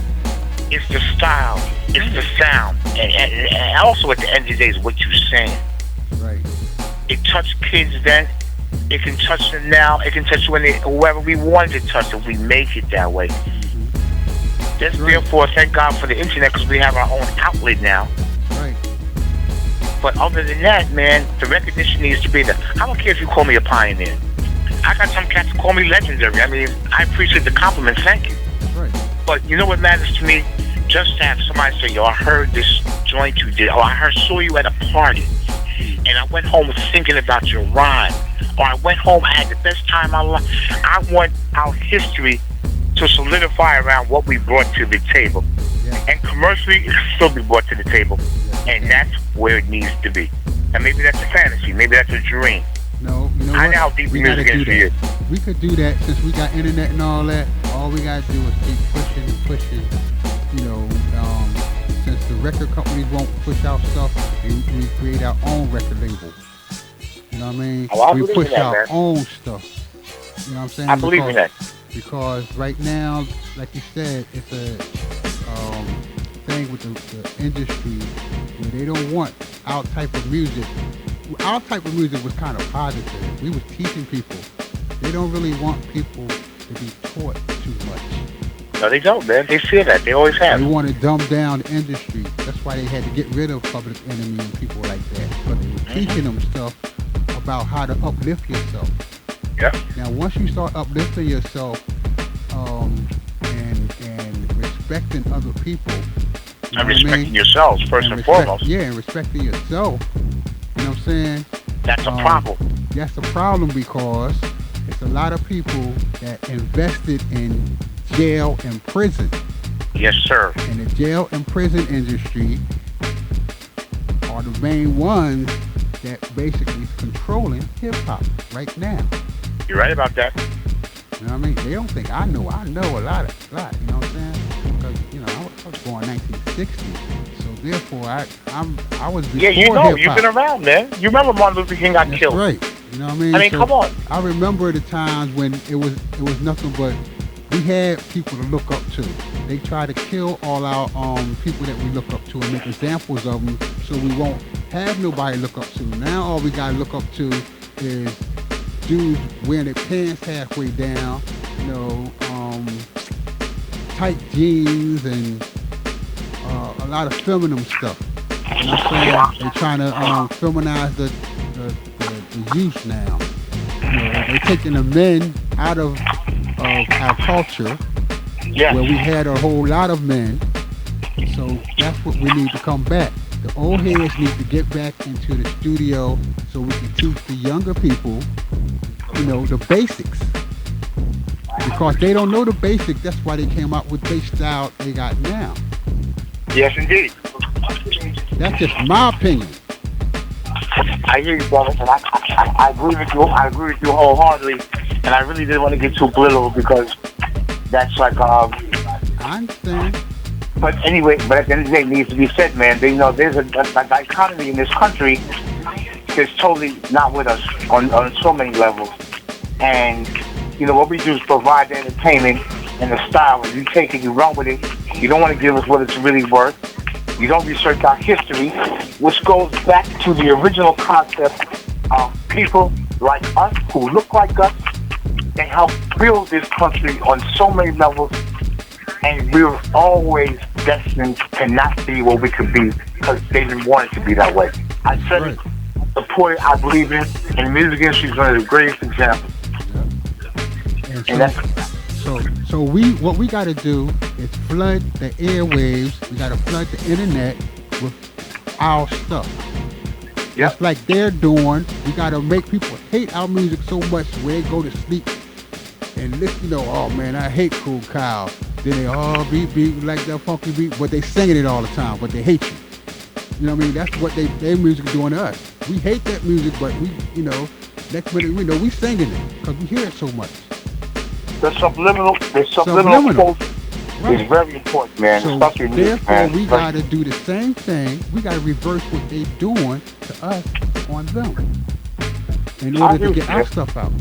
It's the style. It's the sound. And also at the end of the day is what you're saying. Right. It touched kids then. It can touch them now. It can touch whoever we wanted to touch if we make it that way. Therefore, thank God for the internet because we have our own outlet now. Right. But other than that, man, the recognition needs to be there. I don't care if you call me a pioneer. I got some cats that call me legendary. I mean, I appreciate the compliment. Thank you. Right. But you know what matters to me? Just to have somebody say, yo, I heard this joint you did. Oh, saw you at a party. and I went home thinking about your rhyme, or I went home, I had the best time of my life. I want our history to solidify around what we brought to the table. Yeah. And commercially, it can still be brought to the table. And that's where it needs to be. And maybe that's a fantasy. Maybe that's a dream. No, you know I what? know how deep We the gotta music do industry that. is. We could do that since we got internet and all that. All we gotta do is keep pushing and pushing. You know, since the record companies won't push out stuff, we create our own record label. You know what I mean? Oh, I we believe push in that, our man. own stuff. You know what I'm saying? I believe in that. Because right now, like you said, it's a thing with the industry where they don't want our type of music. Our type of music was kind of positive. We was teaching people. They don't really want people to be taught too much. No, they don't, man. They fear that. They always have. They want to dumb down the industry. That's why they had to get rid of Public Enemy and people like that. But they were teaching them stuff about how to uplift yourself. Yeah. Now, once you start uplifting yourself and respecting other people, you know And what I respecting mean? yourselves, first and foremost. Yeah, and respecting yourself. You know what I'm saying? That's a problem. That's a problem because it's a lot of people that invested in jail and prison. Yes, sir. And the jail and prison industry are the main ones that basically is controlling hip hop right now. You're right about that. You know what I mean? They don't think I know a lot, you know what I'm saying? Because, you know, I was born in 1960. So therefore I was before Yeah, you know, hip-hop. you've been around, man. You remember Martin Luther King got That's killed. right. You know what I mean? I mean, So come on. I remember the times when it was nothing but we had people to look up to. They try to kill all our people that we look up to and make examples of them so we won't have nobody to look up to. Now all we gotta look up to is dudes wearing their pants halfway down, you know, tight jeans and a lot of feminine stuff. You know what I'm saying? They're trying to feminize the youth now. You know, they're taking the men out of our culture Yeah. where we had a whole lot of men. So that's what we need to come back. The old heads need to get back into the studio so we can teach the younger people, you know, the basics. Because they don't know the basics, that's why they came out with the style they got now. Yes, indeed. That's just my opinion. I hear you, brother, and I agree with you. I agree with you wholeheartedly, and I really didn't want to get too political because that's like I understand. But anyway, but at the end of the day, it needs to be said, man. You know, there's a dichotomy in this country that's totally not with us on so many levels. And, you know, what we do is provide the entertainment and the style. And you take it, you run with it. You don't want to give us what it's really worth. You don't research our history, which goes back to the original concept of people like us who look like us and help build this country on so many levels. And we were always destined to not be what we could be because they didn't want it to be that way. I said it, support it, I believe in it, and the music industry is one of the greatest examples. So what we got to do is flood the airwaves. We got to flood the internet with our stuff. Yep. Just like they're doing. We got to make people hate our music so much where they go to sleep and listen. You know, oh man, I hate Kool Kyle. Then they all beat like that funky beat, but they singing it all the time. But they hate you. You know what I mean? That's what their music is doing to us. We hate that music, but we, you know, next minute we know we singing it because we hear it so much. The subliminal quote is very important, man. So especially in music, therefore, man. we got to do the same thing. We got to reverse what they doing to us on them in order to get our stuff out.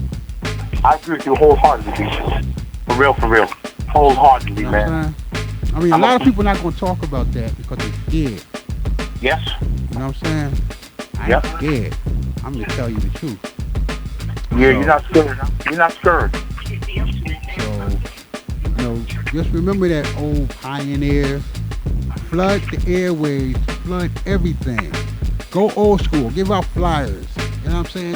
I agree with you wholeheartedly, DJ. For real. Wholeheartedly, You know what man. I'm saying? I mean, a lot of people not going to talk about that because they're scared. Yes. You know what I'm saying? I Yep. ain't scared. I'm going to tell you the truth. Yeah, you're not scared. You're not scared. So, you know, just remember that old pioneers. Flood the airways, flood everything. Go old school, give out flyers. You know what I'm saying?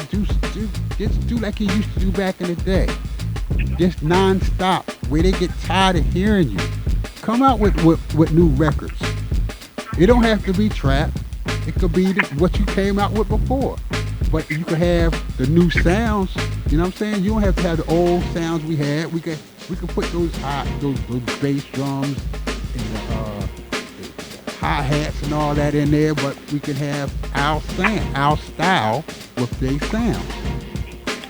Just do like you used to do back in the day. Just non-stop, where they get tired of hearing you. Come out with new records. It don't have to be trap. It could be what you came out with before. But you could have the new sounds. You know what I'm saying? You don't have to have the old sounds we had. We could put those those bass drums and the hi hats and all that in there. But we can have our style with their sound.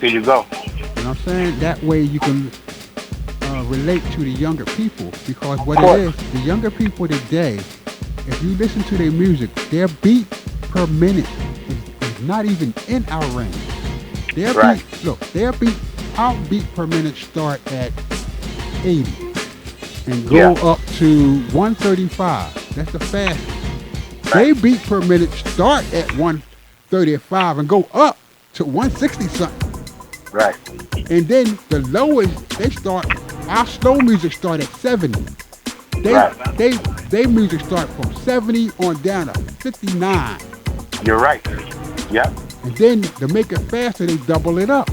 There you go. You know what I'm saying? That way you can relate to the younger people, because what it is, the younger people today, if you listen to their music, their beat per minute is not even in our range. Their beat, look, our beat per minute start at 80 and go up to 135. That's the fastest. Their beat per minute start at 135 and go up to 160 something. Right. And then the lowest our slow music start at 70. They music start from 70 on down to 59. You're right. Yep. And then to make it faster, they double it up.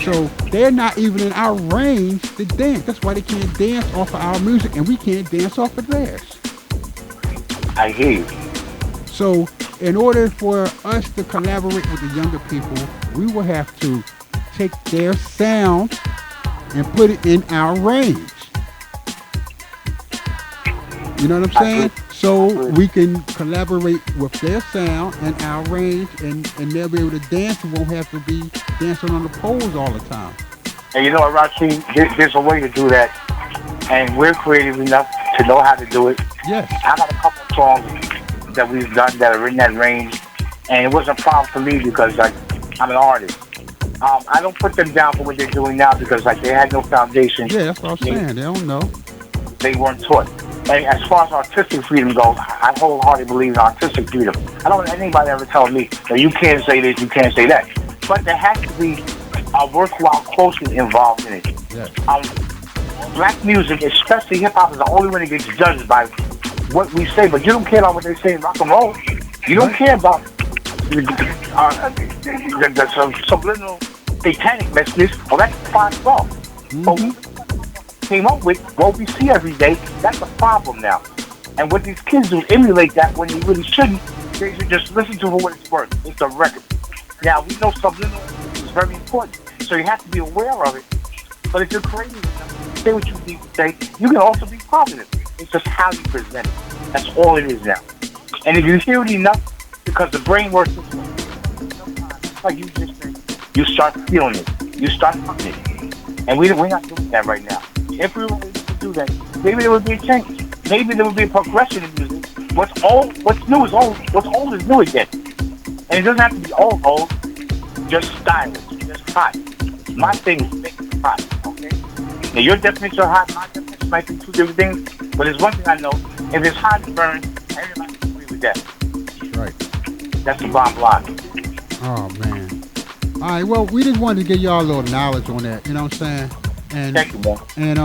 So they're not even in our range to dance. That's why they can't dance off of our music and we can't dance off of theirs. I hear you. So in order for us to collaborate with the younger people, we will have to take their sound and put it in our range. You know what I'm saying? So we can collaborate with their sound and our range, and they'll be able to dance and won't have to be dancing on the poles all the time. And you know what, Rashid? There's a way to do that, and we're creative enough to know how to do it. Yes. I got a couple of songs that we've done that are in that range, and it wasn't a problem for me because I'm an artist. I don't put them down for what they're doing now because they had no foundation. Yeah, that's what I'm saying. They don't know. They weren't taught. And as far as artistic freedom goes, I wholeheartedly believe in artistic freedom. I don't want anybody ever telling me that you can't say this, you can't say that. But there has to be a worthwhile quotient involved in it. Yes. Black music, especially hip hop, is the only one that gets judged by what we say. But you don't care about what they say in rock and roll. You don't care about the subliminal satanic messages. Oh, that's fine as well. But we came up with what we see every day. That's a problem now. And what these kids do, emulate that when they really shouldn't. They should just listen to it for what it's worth. It's a record. Now, we know subliminal is very important, so you have to be aware of it. But if you're crazy enough to say what you need to say, you can also be positive. It's just how you present it. That's all it is now. And if you hear it enough, because the brain works like you just said, you start feeling it. You start fucking it. And we're not doing that right now. If we were able to do that, maybe there would be a change. Maybe there would be a progression in music. What's new is old. What's old is new again. And it doesn't have to be old, just stylish, just hot. My thing is make it hot, okay? Now your definition of hot, my definition might be two different things, but there's one thing I know. If it's hot, it burns. Everybody can agree with that. Right. That's the bottom line. Oh, man. All right, well, we just wanted to give y'all a little knowledge on that, you know what I'm saying? And, thank you, man. And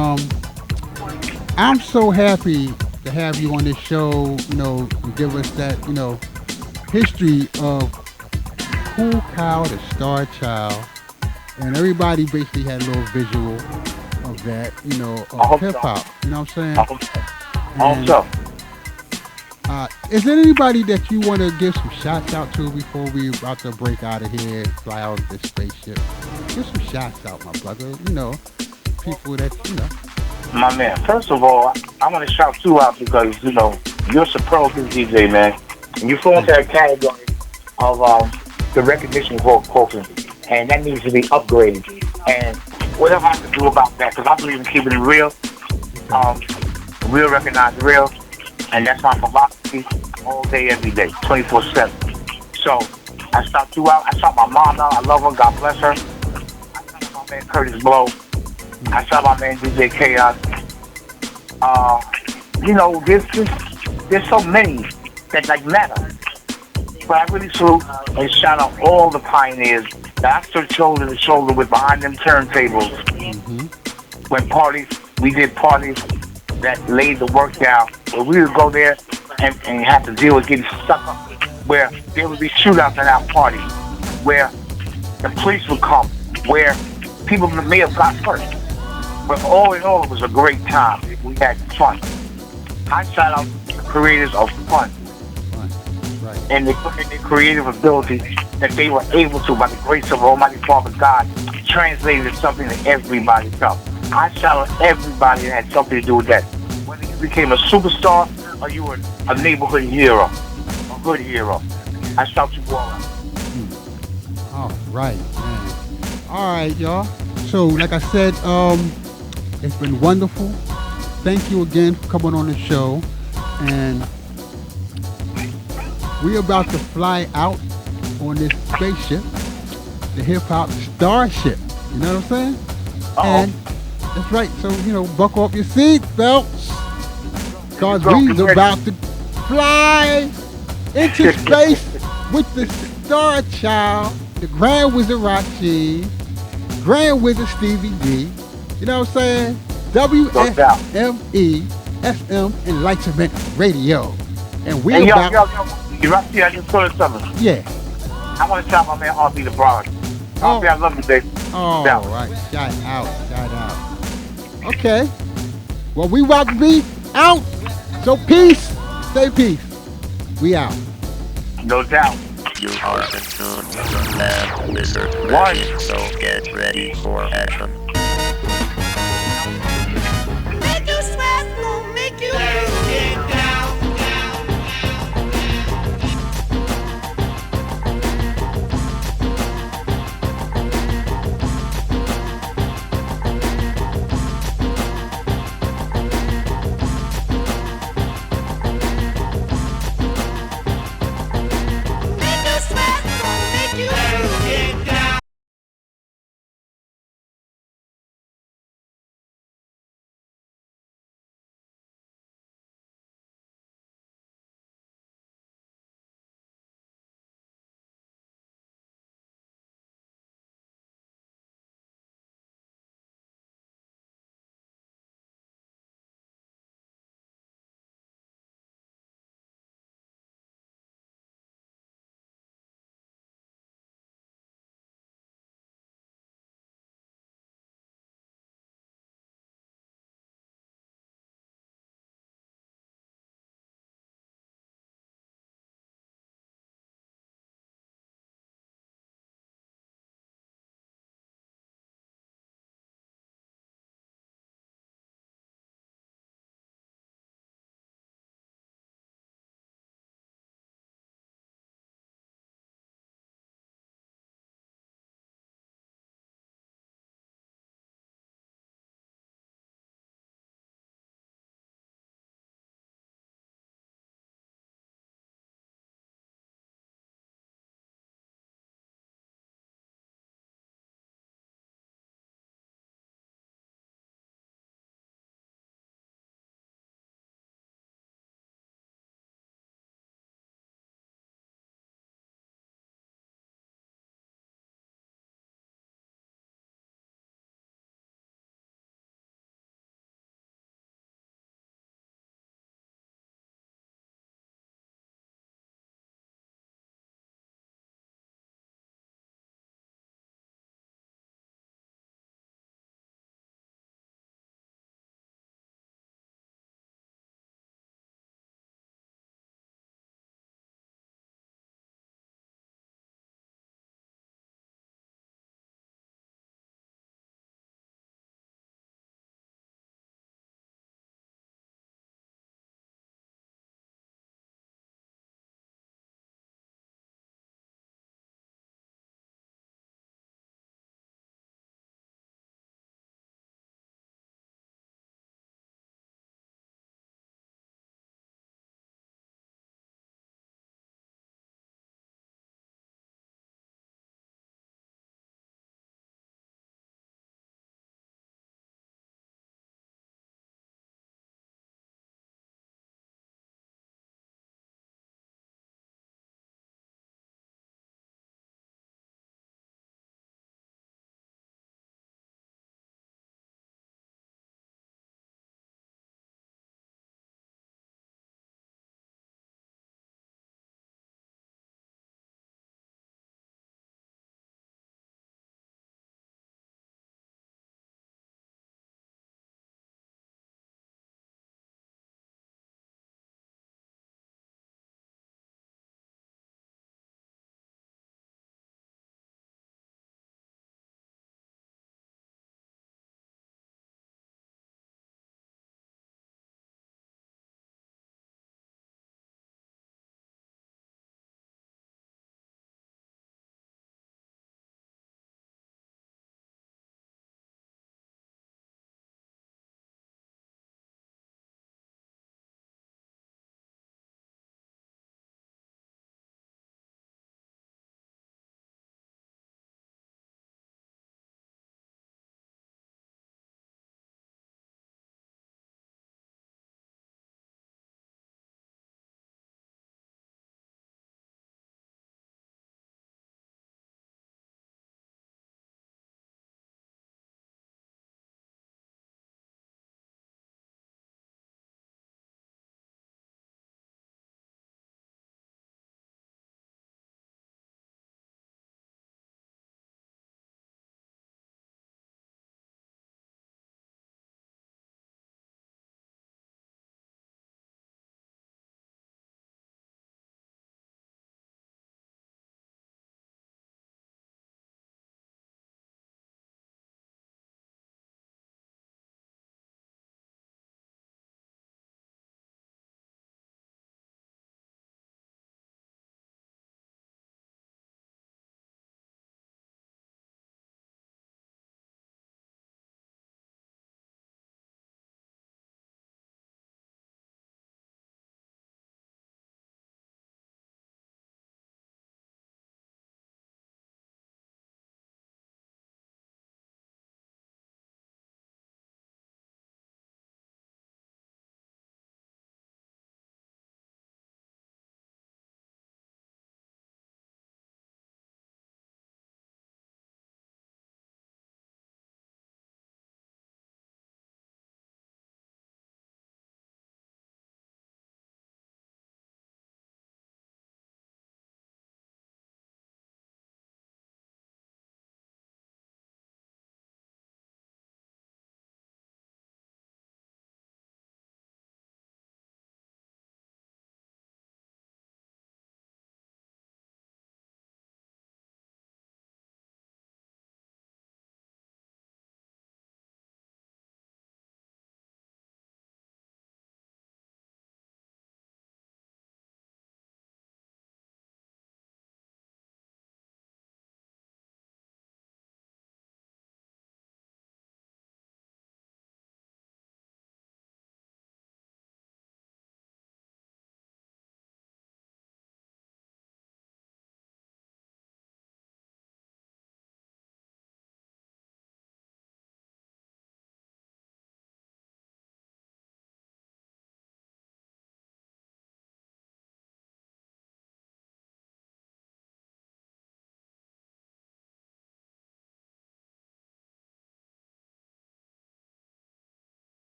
I'm so happy to have you on this show, you know, and give us that, you know, history of Kool Cow, the Star Child, and everybody basically had a little visual of that, you know, of hip-hop, you know what I'm saying? Also. Is there anybody that you want to give some shouts out to before we about to break out of here and fly out of this spaceship? Give some shouts out, my brother. You know, people that, you know. My man, first of all, I want to shout you out because, you know, you're a superlative DJ, man. And you fall into that category of the recognition quotient. And that needs to be upgraded. And whatever I can do about that, because I believe in keeping it real. Real recognize real. And that's my philosophy all day, every day, 24/7. So I shout you out. I shout my mom out. I love her. God bless her. I shout my man Curtis Blow. I shout my man DJ Chaos. You know, there's so many that matter. But I really salute and shout out all the pioneers that I stood shoulder to shoulder with behind them turntables. When we did parties that laid the work down, where we would go there and have to deal with getting stuck up, where there would be shootouts at our parties, where the police would come, where people may have got hurt. But all in all, it was a great time. We had fun. I shout out to the creators of fun. Right. and their creative ability that they were able to, by the grace of Almighty Father God, translate it to something that everybody felt. I shout out everybody that had something to do with that. Whether you became a superstar or you were a neighborhood hero, a good hero. I shout you all out. All right, man. All right, y'all. So, like I said, it's been wonderful. Thank you again for coming on the show. And we're about to fly out on this spaceship, the hip hop starship. You know what I'm saying? And that's right. So, buckle up your seat belts. Because we're about to fly into space with the Star Child, the Grand Wizard Rashid, Grand Wizard Stevie D. You know what I'm saying? WFME FM Enlightenment Radio. And we're about... Yo, Rusty, I just told you something. Yeah. I want to shout my man RB the Bronx. RB, I love you, baby. All right. Shout out. Okay. Well, we about to be out. So peace. Stay peace. We out. No doubt. You are in tune with the man, Mr. Rashid, so get ready for action.